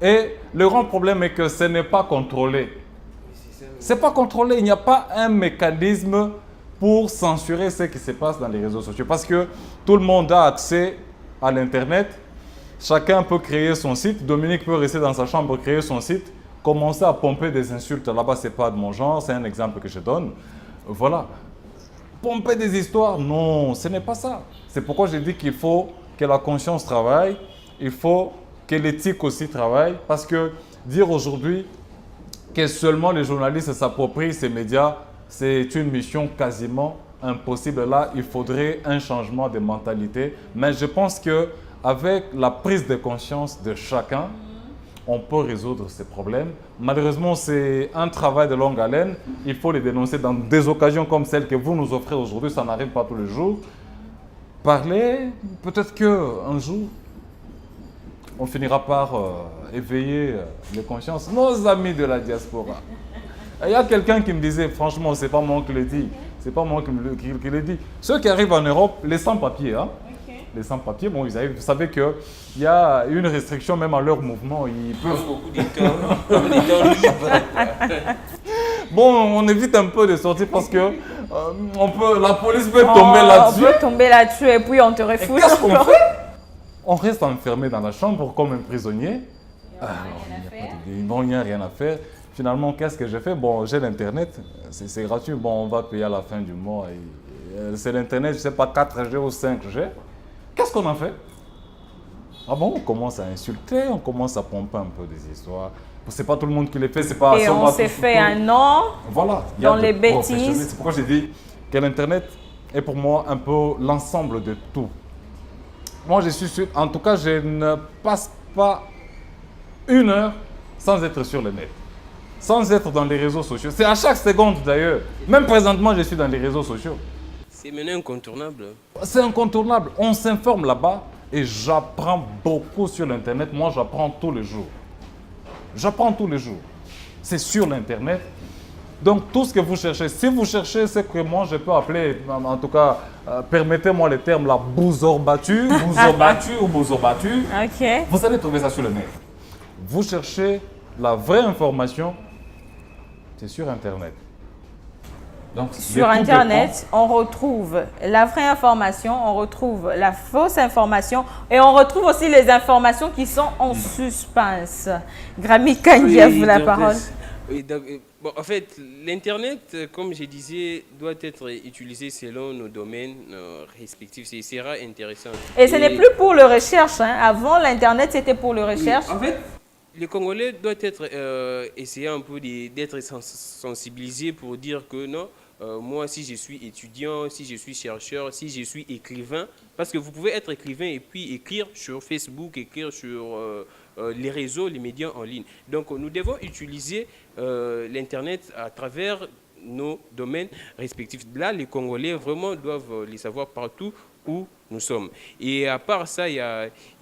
Et le grand problème est que ce n'est pas contrôlé. Ce n'est pas contrôlé. Il n'y a pas un mécanisme pour censurer ce qui se passe dans les réseaux sociaux. Parce que tout le monde a accès à l'Internet. Chacun peut créer son site. Dominique peut rester dans sa chambre, créer son site, commencer à pomper des insultes. Là-bas, ce n'est pas de mon genre. C'est un exemple que je donne. Voilà. Pomper des histoires, non, ce n'est pas ça. C'est pourquoi je dis qu'il faut que la conscience travaille, il faut que l'éthique aussi travaille, parce que dire aujourd'hui que seulement les journalistes s'approprient ces médias, c'est une mission quasiment impossible. Là, il faudrait un changement de mentalité. Mais je pense qu'avec la prise de conscience de chacun, on peut résoudre ces problèmes. Malheureusement, c'est un travail de longue haleine. Il faut les dénoncer dans des occasions comme celle que vous nous offrez aujourd'hui. Ça n'arrive pas tous les jours. Parler, peut-être qu'un jour, on finira par éveiller les consciences. Nos amis de la diaspora. Il y a quelqu'un qui me disait, franchement, ce n'est pas moi qui le dis. Ce n'est pas moi qui le dis. Ceux qui arrivent en Europe, les sans-papiers, hein. Les sans-papiers, bon, vous savez qu'il y a une restriction même à leur mouvement. Ils peuvent... beaucoup d'états. Bon, on évite un peu de sortir parce que la police peut tomber là-dessus. On peut tomber là-dessus et puis on te refoule. Qu'est-ce qu'on fait? On reste enfermé dans la chambre comme un prisonnier. Il n'y a rien à faire. Finalement, qu'est-ce que j'ai fait? Bon, j'ai l'Internet, c'est gratuit. Bon, on va payer à la fin du mois. C'est l'Internet, je ne sais pas, 4G ou 5G. Qu'est-ce qu'on a fait? Ah bon, on commence à insulter, on commence à pomper un peu des histoires. C'est pas tout le monde qui les fait, c'est pas... Et on s'est fait un nom voilà, dans les bêtises. C'est pourquoi j'ai dit que l'Internet est pour moi un peu l'ensemble de tout. Moi, je suis sûr, en tout cas, je ne passe pas 1 heure sans être sur le net, sans être dans les réseaux sociaux. C'est à chaque seconde d'ailleurs. Même présentement, je suis dans les réseaux sociaux. C'est maintenant incontournable. C'est incontournable. On s'informe là-bas et j'apprends beaucoup sur l'Internet. Moi, j'apprends tous les jours. J'apprends tous les jours. C'est sur l'Internet. Donc, tout ce que vous cherchez, si vous cherchez ce que moi, je peux appeler, en tout cas, permettez-moi le terme, la bousor battue, ou bousor battu, OK. vous allez trouver ça sur le net. Vous cherchez la vraie information, c'est sur Internet. Donc, Sur Internet, on retrouve la vraie information, on retrouve la fausse information et on retrouve aussi les informations qui sont en suspense. Grami Kangi, à vous la parole. Oui, donc, bon, en fait, l'Internet, comme je disais, doit être utilisé selon nos domaines respectifs. C'est sera intéressant. Et ce n'est plus pour le recherche. Hein. Avant, l'Internet, c'était pour le recherche. Oui, en fait, les Congolais doivent être, essayer un peu d'être sensibilisés pour dire que non, moi, si je suis étudiant, si je suis chercheur, si je suis écrivain, parce que vous pouvez être écrivain et puis écrire sur Facebook, écrire sur les réseaux, les médias en ligne. Donc, nous devons utiliser l'Internet à travers nos domaines respectifs. Là, les Congolais vraiment doivent les savoir partout où nous sommes. Et à part ça, il y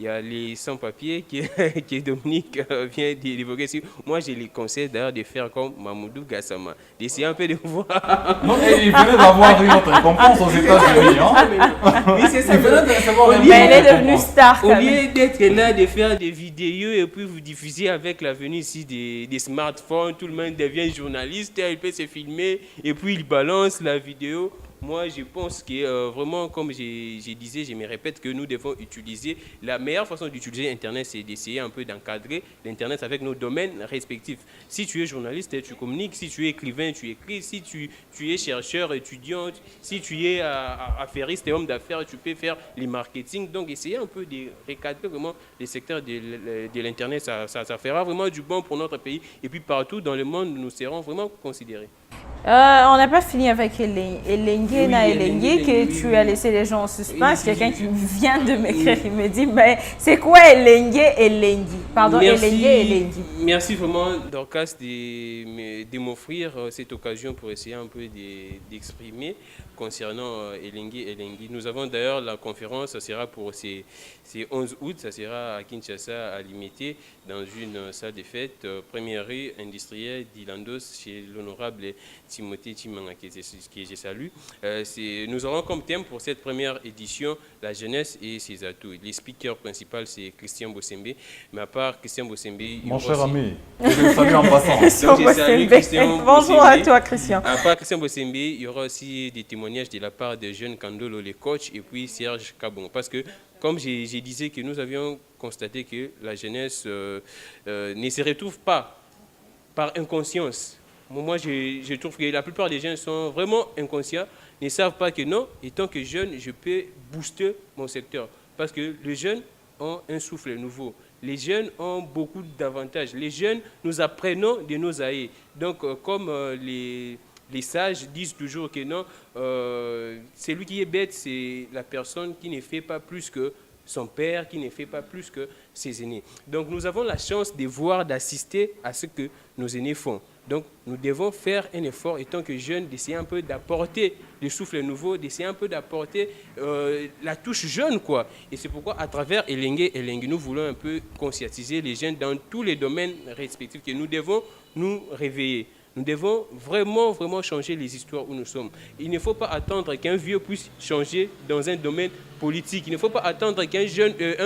a les sans-papiers qui Dominique vient d'évoquer. Moi, je les conseille d'ailleurs de faire comme Mamoudou Gassama, d'essayer un peu de voir. Non, il venait d'avoir une autre récompense aux États-Unis. Hein? Oui, c'est ça. Mais elle est devenue star. Au lieu d'être là, de faire des vidéos et puis vous diffuser avec l'avenue ici des smartphones, tout le monde devient journaliste, il peut se filmer et puis il balance la vidéo. Moi, je pense que vraiment, comme je disais, je me répète que nous devons utiliser, la meilleure façon d'utiliser Internet, c'est d'essayer un peu d'encadrer l'Internet avec nos domaines respectifs. Si tu es journaliste, tu communiques. Si tu es écrivain, tu écris. Si tu es chercheur, étudiant, si tu es affairiste et homme d'affaires, tu peux faire les marketing. Donc, essayer un peu de recadrer vraiment les secteurs de l'Internet. Ça fera vraiment du bon pour notre pays. Et puis, partout dans le monde, nous serons vraiment considérés. On n'a pas fini avec Elengue, que tu as laissé les gens en suspens. Oui, quelqu'un qui vient de m'écrire, il me dit, mais c'est quoi Elengue? Pardon, Elengue. Merci vraiment, Dorcas, de m'offrir cette occasion pour essayer un peu d'exprimer concernant Elengue. Nous avons d'ailleurs la conférence, ça sera pour ces 11 août, ça sera à Kinshasa, à Limité, dans une salle de fête, première rue industrielle d'Ilandos, chez l'honorable Timothée Timanga, que je salue. Nous aurons comme thème pour cette première édition la jeunesse et ses atouts. Le speaker principal, c'est Christian Bossembe. Mais à part Christian Bossembe... Mon cher ami, je le salue en passant. Bonjour à toi, Christian. À part Christian Bossembe, il y aura aussi des témoignages de la part de jeunes Kandolo, les coachs, et puis Serge Kabon. Parce que, comme je disais, que nous avions constaté que la jeunesse ne se retrouve pas par inconscience. Moi, je trouve que la plupart des gens sont vraiment inconscients, ne savent pas que non, étant que jeune, je peux booster mon secteur. Parce que les jeunes ont un souffle nouveau. Les jeunes ont beaucoup d'avantages. Les jeunes, nous apprenons de nos aïeux. Donc, comme les sages disent toujours que non, celui qui est bête, c'est la personne qui ne fait pas plus que son père, qui ne fait pas plus que ses aînés. Donc, nous avons la chance de voir, d'assister à ce que nos aînés font. Donc, nous devons faire un effort, étant que jeunes, d'essayer un peu d'apporter le souffle nouveau, d'essayer un peu d'apporter la touche jeune, quoi. Et c'est pourquoi, à travers Elengue, nous voulons un peu conscientiser les jeunes dans tous les domaines respectifs, que nous devons nous réveiller. Nous devons vraiment changer les histoires où nous sommes. Il ne faut pas attendre qu'un vieux puisse changer dans un domaine politique. Il ne faut pas attendre qu'un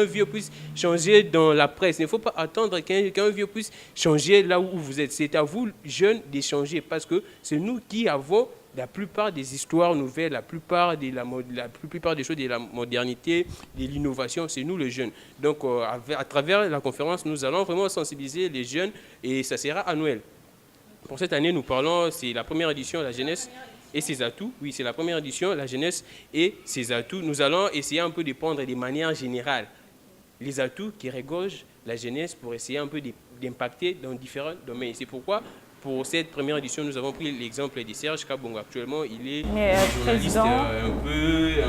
vieux puisse changer dans la presse. Il ne faut pas attendre qu'un vieux puisse changer là où vous êtes. C'est à vous, jeunes, de changer, parce que c'est nous qui avons la plupart des histoires nouvelles, la plupart des choses de la modernité, de l'innovation, c'est nous les jeunes. Donc, à travers la conférence, nous allons vraiment sensibiliser les jeunes, et ça sera annuel. Pour cette année, nous parlons, c'est la première édition, la jeunesse et ses atouts. Oui, c'est la première édition, la jeunesse et ses atouts. Nous allons essayer un peu de prendre de manière générale les atouts qui regorgent la jeunesse pour essayer un peu d'impacter dans différents domaines. C'est pourquoi pour cette première édition, nous avons pris l'exemple de Serge Kabongo. Actuellement, il est journaliste président.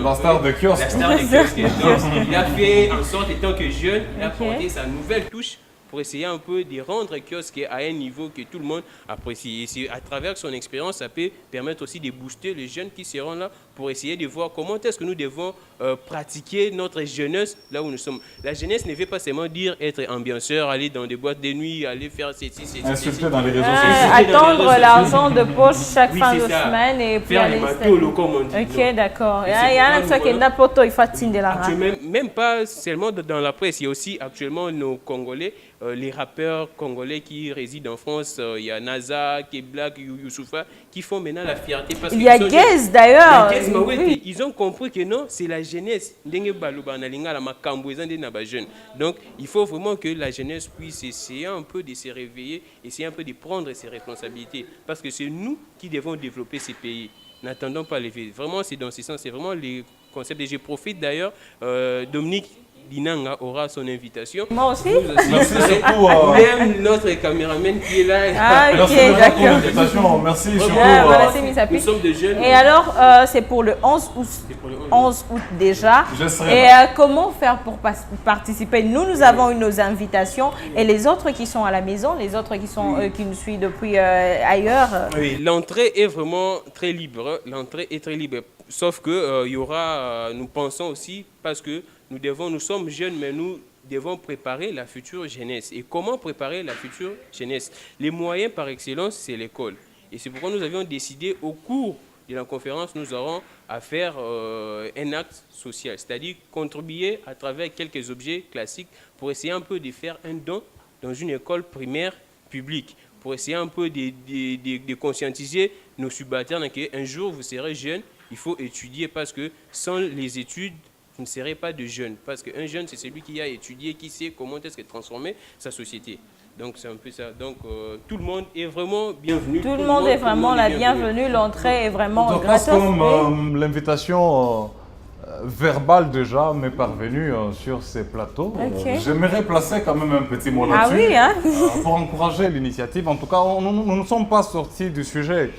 La star de kiosque. La star de kiosque. Donc, il a fait en sorte, étant que jeune, il a porté sa nouvelle touche pour essayer un peu de rendre kiosque à un niveau que tout le monde apprécie. Et c'est à travers son expérience, ça peut permettre aussi de booster les jeunes qui seront là pour essayer de voir comment est-ce que nous devons pratiquer notre jeunesse là où nous sommes. La jeunesse ne veut pas seulement dire être ambianceur, aller dans des boîtes de nuit, aller faire ceci. Insulter dans les réseaux sociaux. Attendre l'argent de poche chaque fin de semaine et puis faire aller les bateaux, comme on dit. Ok, d'accord. Il y a un truc qui est n'importe il faut de la même pas seulement dans la presse, il y a aussi actuellement nos Congolais, les rappeurs congolais qui résident en France, il y a Naza, Keblak, Youssoufa, qui font maintenant la fierté. Parce il y a Guez d'ailleurs. Oui. Ils ont compris que non, c'est la jeunesse. Donc, il faut vraiment que la jeunesse puisse essayer un peu de se réveiller, essayer un peu de prendre ses responsabilités. Parce que c'est nous qui devons développer ces pays. N'attendons pas les vies. Vraiment, c'est dans ce sens. C'est vraiment les concepts. Et je profite d'ailleurs, Dominique Dinanga aura son invitation. Moi aussi. Merci surtout. Même notre caméraman qui est là. Ah, ok, d'accord. Merci surtout. Nous sommes des jeunes. Et alors, c'est pour le 11 août. 11 août déjà. Et comment faire pour participer? Nous avons eu nos invitations. Et les autres qui sont à la maison, les autres qui nous suivent depuis ailleurs. Oui, l'entrée est vraiment très libre. L'entrée est très libre. Sauf que il y aura, nous pensons aussi, parce que nous sommes jeunes, mais nous devons préparer la future jeunesse. Et comment préparer la future jeunesse? Les moyens par excellence, c'est l'école. Et c'est pourquoi nous avions décidé, au cours de la conférence, nous aurons à faire un acte social, c'est-à-dire contribuer à travers quelques objets classiques pour essayer un peu de faire un don dans une école primaire publique, pour essayer un peu de conscientiser nos subalternes qu'un jour vous serez jeune, il faut étudier parce que sans les études, vous ne serez pas de jeune. Parce qu'un jeune, c'est celui qui a étudié, qui sait comment est-ce que transformer sa société. Donc, c'est un peu ça. Donc, tout le monde est vraiment bienvenu. Tout le monde est vraiment la bienvenue. L'entrée est vraiment gratos. Comme l'invitation verbale déjà m'est parvenue sur ces plateaux, j'aimerais placer quand même un petit mot là-dessus. Ah oui, hein? Pour encourager l'initiative. En tout cas, nous ne sommes pas sortis du sujet.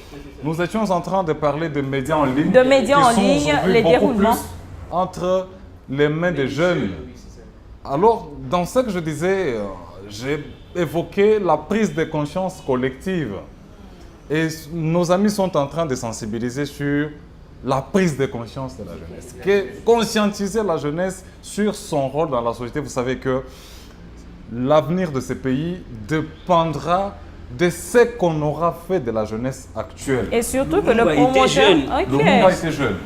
Nous étions en train de parler de médias en ligne. De médias en ligne, les déroulements. Entre les mains des jeunes. Alors, dans ce que je disais, j'ai évoqué la prise de conscience collective. Et nos amis sont en train de sensibiliser sur la prise de conscience de la jeunesse. Conscientiser la jeunesse sur son rôle dans la société. Vous savez que l'avenir de ces pays dépendra de ce qu'on aura fait de la jeunesse actuelle. Et surtout que le promoteur,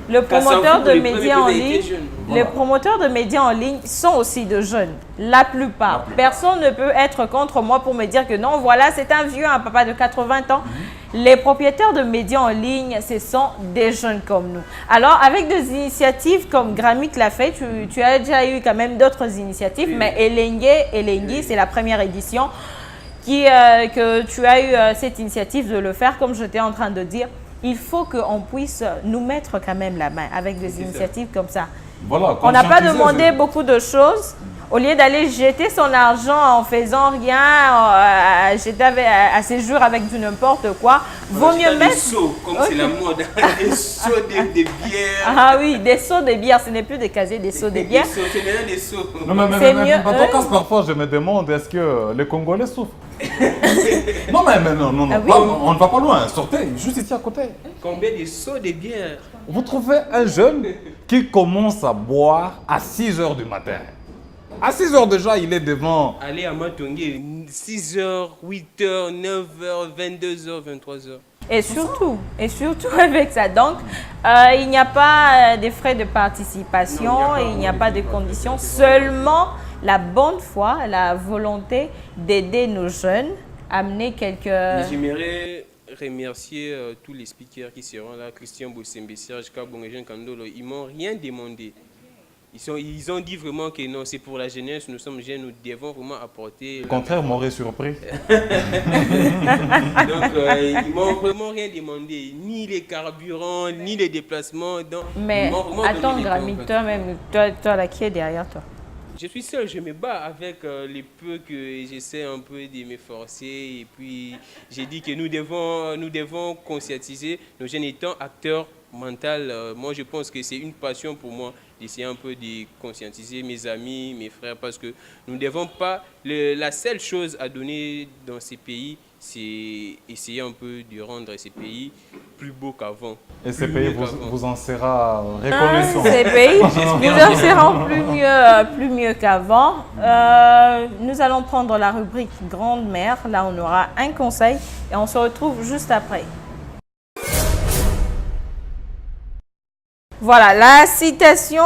le promoteur de médias en ligne, les promoteurs de médias en ligne sont aussi de jeunes. La plupart. Personne ne peut être contre moi pour me dire que non, voilà, c'est un vieux, un papa de 80 ans. Les propriétaires de médias en ligne, ce sont des jeunes comme nous. Alors, avec des initiatives comme Grammy l'a fait, tu as déjà eu quand même d'autres initiatives, mais Elengue, c'est la première édition. Que tu as eu cette initiative de le faire, comme j'étais en train de dire, il faut qu'on puisse nous mettre quand même la main avec des initiatives comme ça. Voilà, on n'a pas demandé beaucoup de choses. Au lieu d'aller jeter son argent en faisant rien, jeter à ses jours avec du n'importe quoi, vaut mieux mettre... Des seaux, comme c'est la mode, des seaux de bière. Ah oui, des seaux de bière, ce n'est plus des casiers, des seaux de bière. C'est des seaux. Non, mais mieux. Dans ton cas, parfois, je me demande, est-ce que les Congolais souffrent? Non, Ah oui. On ne va pas loin, sortez, juste ici à côté. Combien de seaux de bière? Vous trouvez un jeune qui commence à boire à 6 h du matin. À 6 h déjà, il est devant. Allez à Matongé, 6 h, 8 h, 9 h, 22 h, 23 h. Et surtout avec ça. Donc, il n'y a pas de frais de participation, il n'y a pas de conditions, seulement la bonne foi, la volonté d'aider nos jeunes, amener quelques... J'aimerais remercier tous les speakers qui seront là, Christian Bossembe, Serge Kabongo, Jean Kandolo. Ils ne m'ont rien demandé. Ils ont dit vraiment que non, c'est pour la jeunesse, nous sommes jeunes, nous devons vraiment apporter... Le contraire m'aurait surpris. Donc, ils m'ont vraiment rien demandé, ni les carburants, ni les déplacements. Donc, mais attends, Grammy, toi-même, toi là, qui est derrière toi? Je suis seul, je me bats avec les peu que j'essaie un peu de m'efforcer. Et puis, j'ai dit que nous devons conscientiser nos jeunes étant acteurs mentaux. Moi, je pense que c'est une passion pour moi d'essayer un peu de conscientiser mes amis, mes frères, parce que nous ne devons pas... la seule chose à donner dans ces pays, c'est essayer un peu de rendre ces pays plus beaux qu'avant. Et ces pays vous en sera reconnaissant. Ces pays nous en serons plus mieux qu'avant. Nous allons prendre la rubrique Grande-mère. Là, on aura un conseil et on se retrouve juste après. Voilà, la citation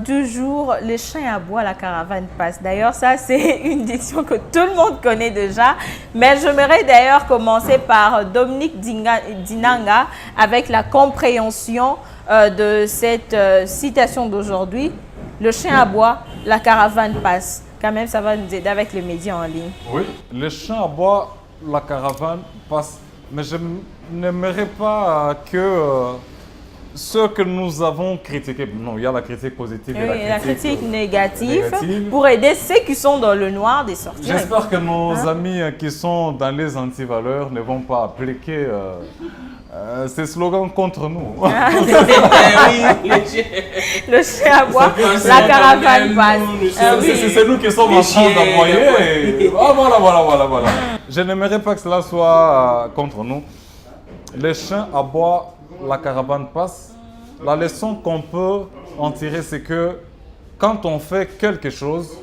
du jour, le chien aboie, la caravane passe. D'ailleurs, ça, c'est une diction que tout le monde connaît déjà. Mais j'aimerais d'ailleurs commencer par Dominique Dinanga avec la compréhension de cette citation d'aujourd'hui. Le chien aboie, la caravane passe. Quand même, ça va nous aider avec les médias en ligne. Oui, le chien aboie, la caravane passe. Mais je n'aimerais pas que... ce que nous avons critiqué, non, il y a la critique positive et la critique négative pour aider ceux qui sont dans le noir de sortir. J'espère que nos amis qui sont dans les antivaleurs ne vont pas appliquer ces slogans contre nous. Le chien aboie, la caravane passe. C'est nous qui sommes en train d'envoyer. Voilà. Je n'aimerais pas que cela soit contre nous. Le chien aboie, la caravane passe. La leçon qu'on peut en tirer, c'est que quand on fait quelque chose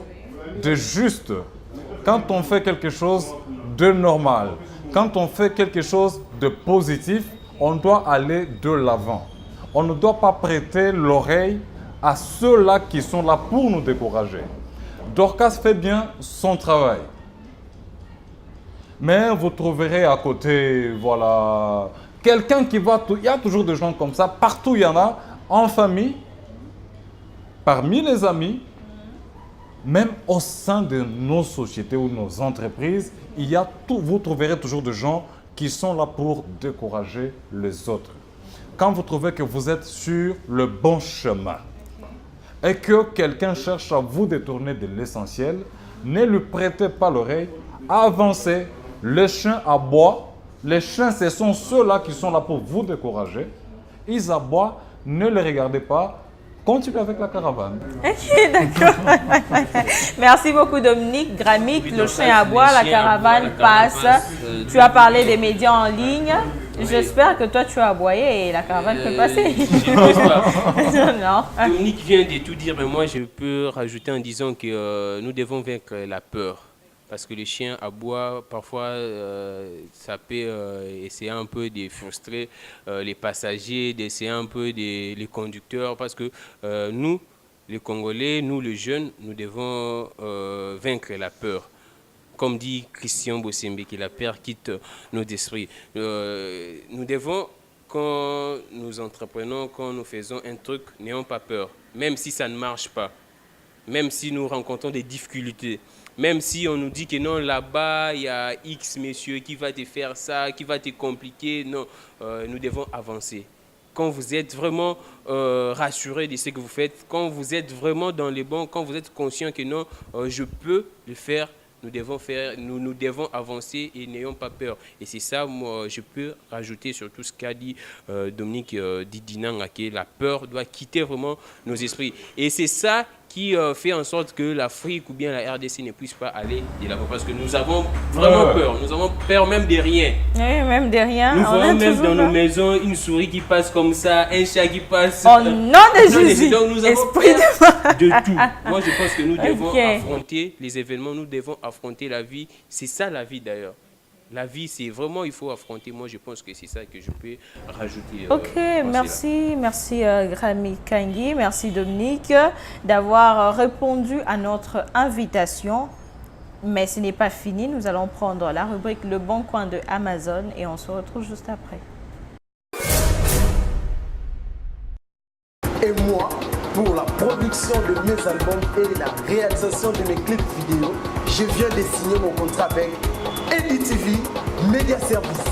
de juste, quand on fait quelque chose de normal, quand on fait quelque chose de positif, on doit aller de l'avant. On ne doit pas prêter l'oreille à ceux-là qui sont là pour nous décourager. Dorcas fait bien son travail. Mais vous trouverez à côté, voilà... quelqu'un qui va... Il y a toujours des gens comme ça. Partout, il y en a. En famille, parmi les amis, même au sein de nos sociétés ou nos entreprises, vous trouverez toujours des gens qui sont là pour décourager les autres. Quand vous trouvez que vous êtes sur le bon chemin et que quelqu'un cherche à vous détourner de l'essentiel, ne lui prêtez pas l'oreille, avancez. Le chien aboie. Les chiens, ce sont ceux-là qui sont là pour vous décourager. Ils aboient, ne les regardez pas. Continuez avec la caravane. Ok, d'accord. Merci beaucoup, Dominique. Gramique, le chien aboie, la caravane passe. Tu as parlé des médias en ligne. Oui. J'espère que toi, tu as aboyé et la caravane peut passer. Je ne pense pas. Non. Dominique vient de tout dire, mais moi, je peux rajouter en disant que nous devons vaincre la peur. Parce que les chiens aboient, parfois, ça peut essayer un peu de frustrer les passagers, d'essayer un peu les conducteurs. Parce que nous, les Congolais, nous, les jeunes, nous devons vaincre la peur. Comme dit Christian Bossembe, que la peur quitte nos esprits. Nous devons, quand nous entreprenons, quand nous faisons un truc, n'ayons pas peur. Même si ça ne marche pas, même si nous rencontrons des difficultés. Même si on nous dit que non, là-bas, il y a X messieurs qui va te faire ça, qui va te compliquer. Non, nous devons avancer. Quand vous êtes vraiment rassuré de ce que vous faites, quand vous êtes vraiment dans les bons, quand vous êtes conscient que non, je peux le faire, nous devons avancer et n'ayons pas peur. Et c'est ça, moi, je peux rajouter sur tout ce qu'a dit Dominique Dinanga, que la peur doit quitter vraiment nos esprits. Et c'est ça qui fait en sorte que l'Afrique ou bien la RDC ne puisse pas aller de l'avant. Parce que nous avons vraiment peur. Nous avons peur même de rien. Oui, même de rien. Nous voyons même dans nos maisons une souris qui passe comme ça, un chat qui passe. Oh nom de Jésus. Donc nous avons peur de tout. Moi, je pense que nous devons affronter les événements. Nous devons affronter la vie. C'est ça la vie d'ailleurs. La vie, c'est vraiment, il faut affronter. Moi, je pense que c'est ça que je peux rajouter. Ok, merci Grami Kangi, merci Dominique d'avoir répondu à notre invitation. Mais ce n'est pas fini, nous allons prendre la rubrique Le Bon Coin de Amazon et on se retrouve juste après. Et moi, pour la production de mes albums et la réalisation de mes clips vidéo, je viens de signer mon contrat avec EDTV Media Service.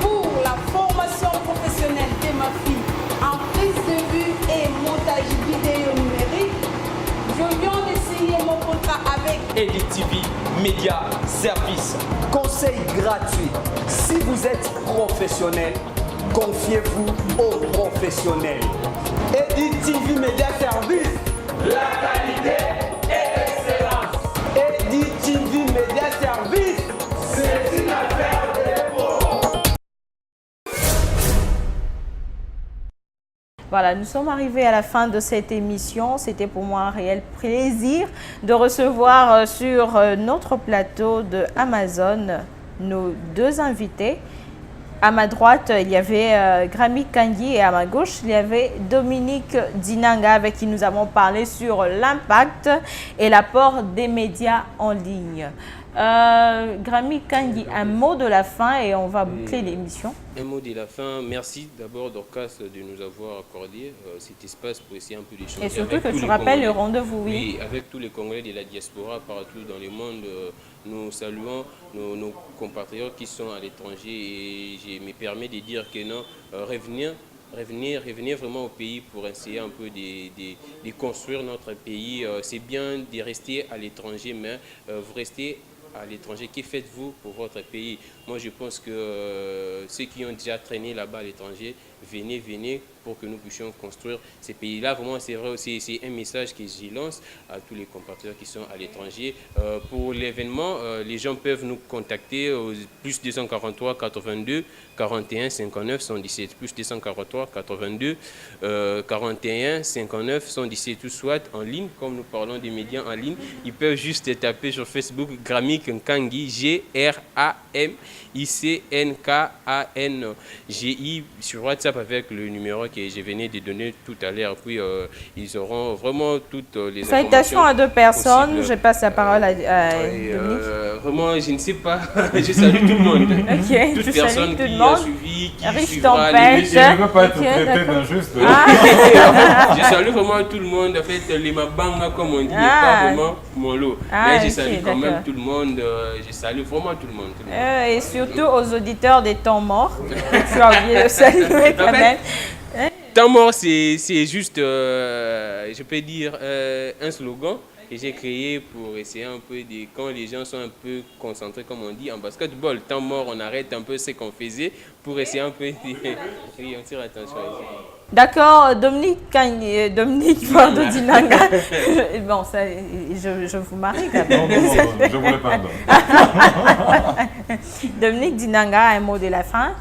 Pour la formation professionnelle de ma fille en prise de vue et montage vidéo numérique, je viens de Média Service. Conseil gratuit. Si vous êtes professionnel, confiez-vous aux professionnels. EDITV Média Service. La qualité et l'excellence. EDITV Média Service. C'est une affaire de l'époque. Voilà, nous sommes arrivés à la fin de cette émission. C'était pour moi un réel plaisir de recevoir sur notre plateau de Amazon nos deux invités. À ma droite, il y avait Grami Kangi et à ma gauche, il y avait Dominique Dinanga avec qui nous avons parlé sur l'impact et l'apport des médias en ligne. Grami Kangi, un mot de la fin et on va boucler l'émission. Un mot de la fin. Merci d'abord Dorcas de nous avoir accordé cet espace pour essayer un peu d'échanger. Et surtout que tu rappelles le rendez-vous, oui. Oui, avec tous les Congolais de la diaspora partout dans le monde. Nous saluons nos compatriotes qui sont à l'étranger et je me permets de dire que non, revenir vraiment au pays pour essayer un peu de construire notre pays. C'est bien de rester à l'étranger, mais vous restez à l'étranger. Que faites-vous pour votre pays? Moi, je pense que ceux qui ont déjà traîné là-bas à l'étranger, venez pour que nous puissions construire ces pays-là. Vraiment, c'est vrai aussi, c'est un message que je lance à tous les compatriotes qui sont à l'étranger. Pour l'événement, les gens peuvent nous contacter au plus 243 82 41 59 117, plus 243 82 41 59 117, ou soit en ligne, comme nous parlons des médias en ligne. Ils peuvent juste taper sur Facebook Grami Kangi, GRAMICNKANGI, sur WhatsApp avec le numéro que je venais de donner tout à l'heure. Puis ils auront vraiment toutes les informations. Salutations à deux personnes. Possibles. Je passe la parole à Dominique. Vraiment, je ne sais pas. Je salue tout le monde. Okay. Toute personne qui a suivi, qui suivra les... Je ne veux pas être traité d'injuste. Je salue vraiment tout le monde. En fait, les mabanga, comme on dit, pas vraiment mon lot. Mais je salue quand même tout le monde. Je salue vraiment tout le monde. Et surtout aux auditeurs des temps morts. Tu as oublié de saluer quand même. Temps mort, c'est juste, je peux dire, un slogan que j'ai créé pour essayer un peu de, quand les gens sont un peu concentrés, comme on dit, en basketball. Temps mort, on arrête un peu ce qu'on faisait pour essayer un peu de... Oui, on tire attention ici. D'accord, Dominique Vardo Dinanga. Bon, ça, je vous marie quand même. Non, je voulais pas. Dominique Dinanga, un mot de la fin.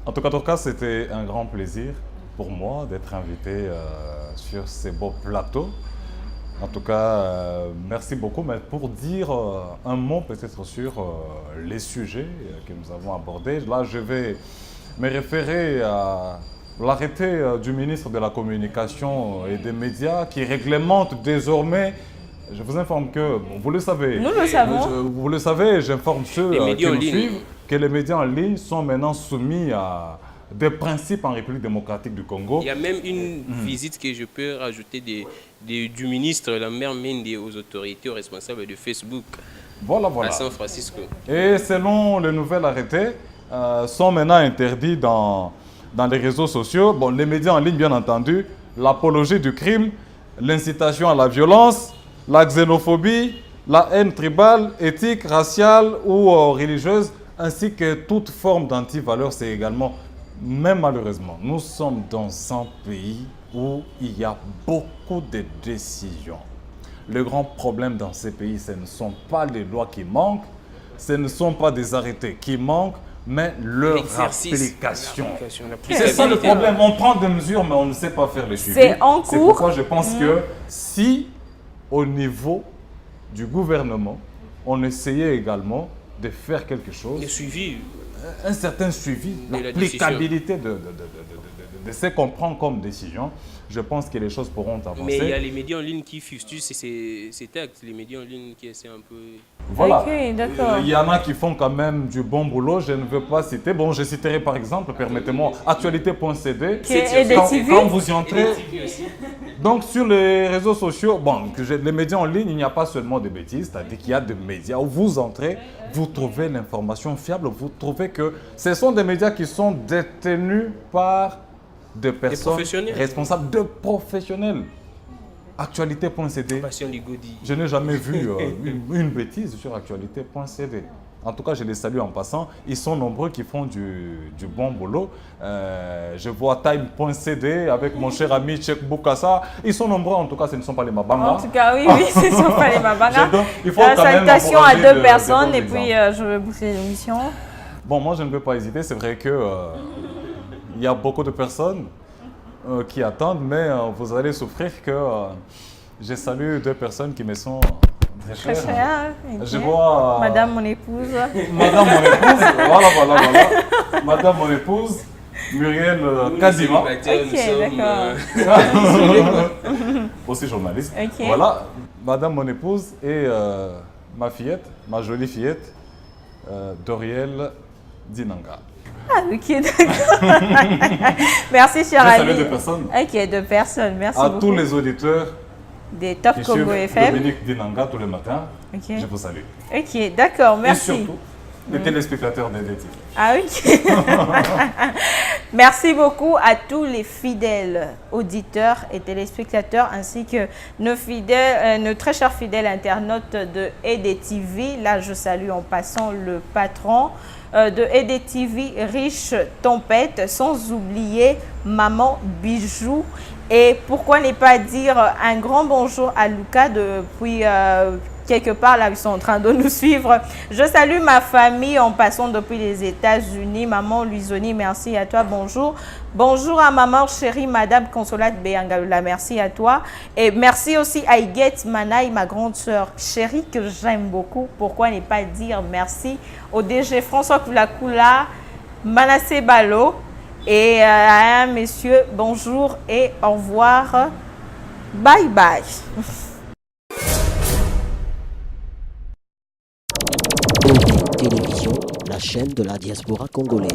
En tout cas, c'était un grand plaisir pour moi d'être invité sur ces beaux plateaux. En tout cas, merci beaucoup. Mais pour dire un mot peut-être sur les sujets que nous avons abordés, là, je vais me référer à l'arrêté du ministre de la Communication et des Médias qui réglemente désormais, je vous informe que, bon, vous le savez. Nous le savons. Vous le savez, j'informe ceux qui nous suivent que les médias en ligne sont maintenant soumis à des principes en République démocratique du Congo. Il y a même une visite que je peux rajouter du ministre, la mère Mende, aux autorités, aux responsables de Facebook voilà. À San Francisco. Et selon le nouvel arrêté, sont maintenant interdits dans les réseaux sociaux, bon, les médias en ligne bien entendu, l'apologie du crime, l'incitation à la violence, la xénophobie, la haine tribale, éthique, raciale ou religieuse, ainsi que toute forme d'antivaleur. C'est également, même malheureusement, nous sommes dans un pays où il y a beaucoup de décisions. Le grand problème dans ces pays, ce ne sont pas les lois qui manquent, ce ne sont pas des arrêtés qui manquent, mais leur application. C'est ça le problème. On prend des mesures, mais on ne sait pas faire les suivis. C'est en cours. C'est pourquoi je pense que si, au niveau du gouvernement, on essayait également de faire quelque chose, de suivi, un certain suivi, l'applicabilité de ce qu'on prend comme décision, je pense que les choses pourront avancer. Mais il y a les médias en ligne qui fustigent ces textes, les médias en ligne qui essaient un peu... Voilà. Okay, d'accord. Il y en a qui font quand même du bon boulot, je ne veux pas citer. Bon, je citerai par exemple, permettez-moi, actualité.cd. Quand vous y entrez, donc sur les réseaux sociaux, bon, les médias en ligne, il n'y a pas seulement des bêtises, c'est-à-dire qu'il y a des médias où vous entrez, vous trouvez l'information fiable, vous trouvez que ce sont des médias qui sont détenus par des personnes responsables, de professionnels. Actualité.cd. Passion Ligodi. Je n'ai jamais vu une bêtise sur actualité.cd. En tout cas, je les salue en passant. Ils sont nombreux qui font du bon boulot. Je vois time.cd avec mon cher ami Cheikh Boukassa. Ils sont nombreux, en tout cas, ce ne sont pas les Mabanga. En tout cas, oui, ce ne sont pas les Mabanga. Il faut quand même salutations à encourager deux personnes et exemples. puis je vais boucler l'émission. Bon, moi, je ne peux pas hésiter. C'est vrai que il y a beaucoup de personnes qui attendent, mais vous allez souffrir que je salue deux personnes qui me sont très Très chères. cher. Je vois Madame, mon épouse. Madame, mon épouse. Voilà. Madame, mon épouse, Muriel Kadima, aussi journaliste. Ok. Voilà, Madame, mon épouse et ma fillette, ma jolie fillette, Doriel Dinanga. Ah, ok, d'accord. Merci, cher Je salue Ali. deux personnes. Ok, deux personnes. Merci À beaucoup. tous les auditeurs Des Top qui Congo suivent FM. Dominique Dinanga tous les matins, Ok. je vous salue. Ok, d'accord, Et merci. surtout, les téléspectateurs d'EDTV. Ah, ok. Merci beaucoup à tous les fidèles auditeurs et téléspectateurs ainsi que nos très chers fidèles internautes de EDTV. Là, je salue en passant le patron de EDTV, Riche Tempête, sans oublier Maman Bijou. Et pourquoi ne pas dire un grand bonjour à Lucas depuis quelque part là, ils sont en train de nous suivre. Je salue ma famille en passant depuis les États-Unis. Maman Luisoni, merci à toi, bonjour. Bonjour à maman chérie, Madame Consolate Béangaloula, merci à toi. Et merci aussi à Iguette Manaï, ma grande sœur chérie que j'aime beaucoup. Pourquoi ne pas dire merci au DG François Koulakula, Manassé Balo et à un monsieur, bonjour et au revoir. Bye bye. ED Télévision, la chaîne de la diaspora congolaise.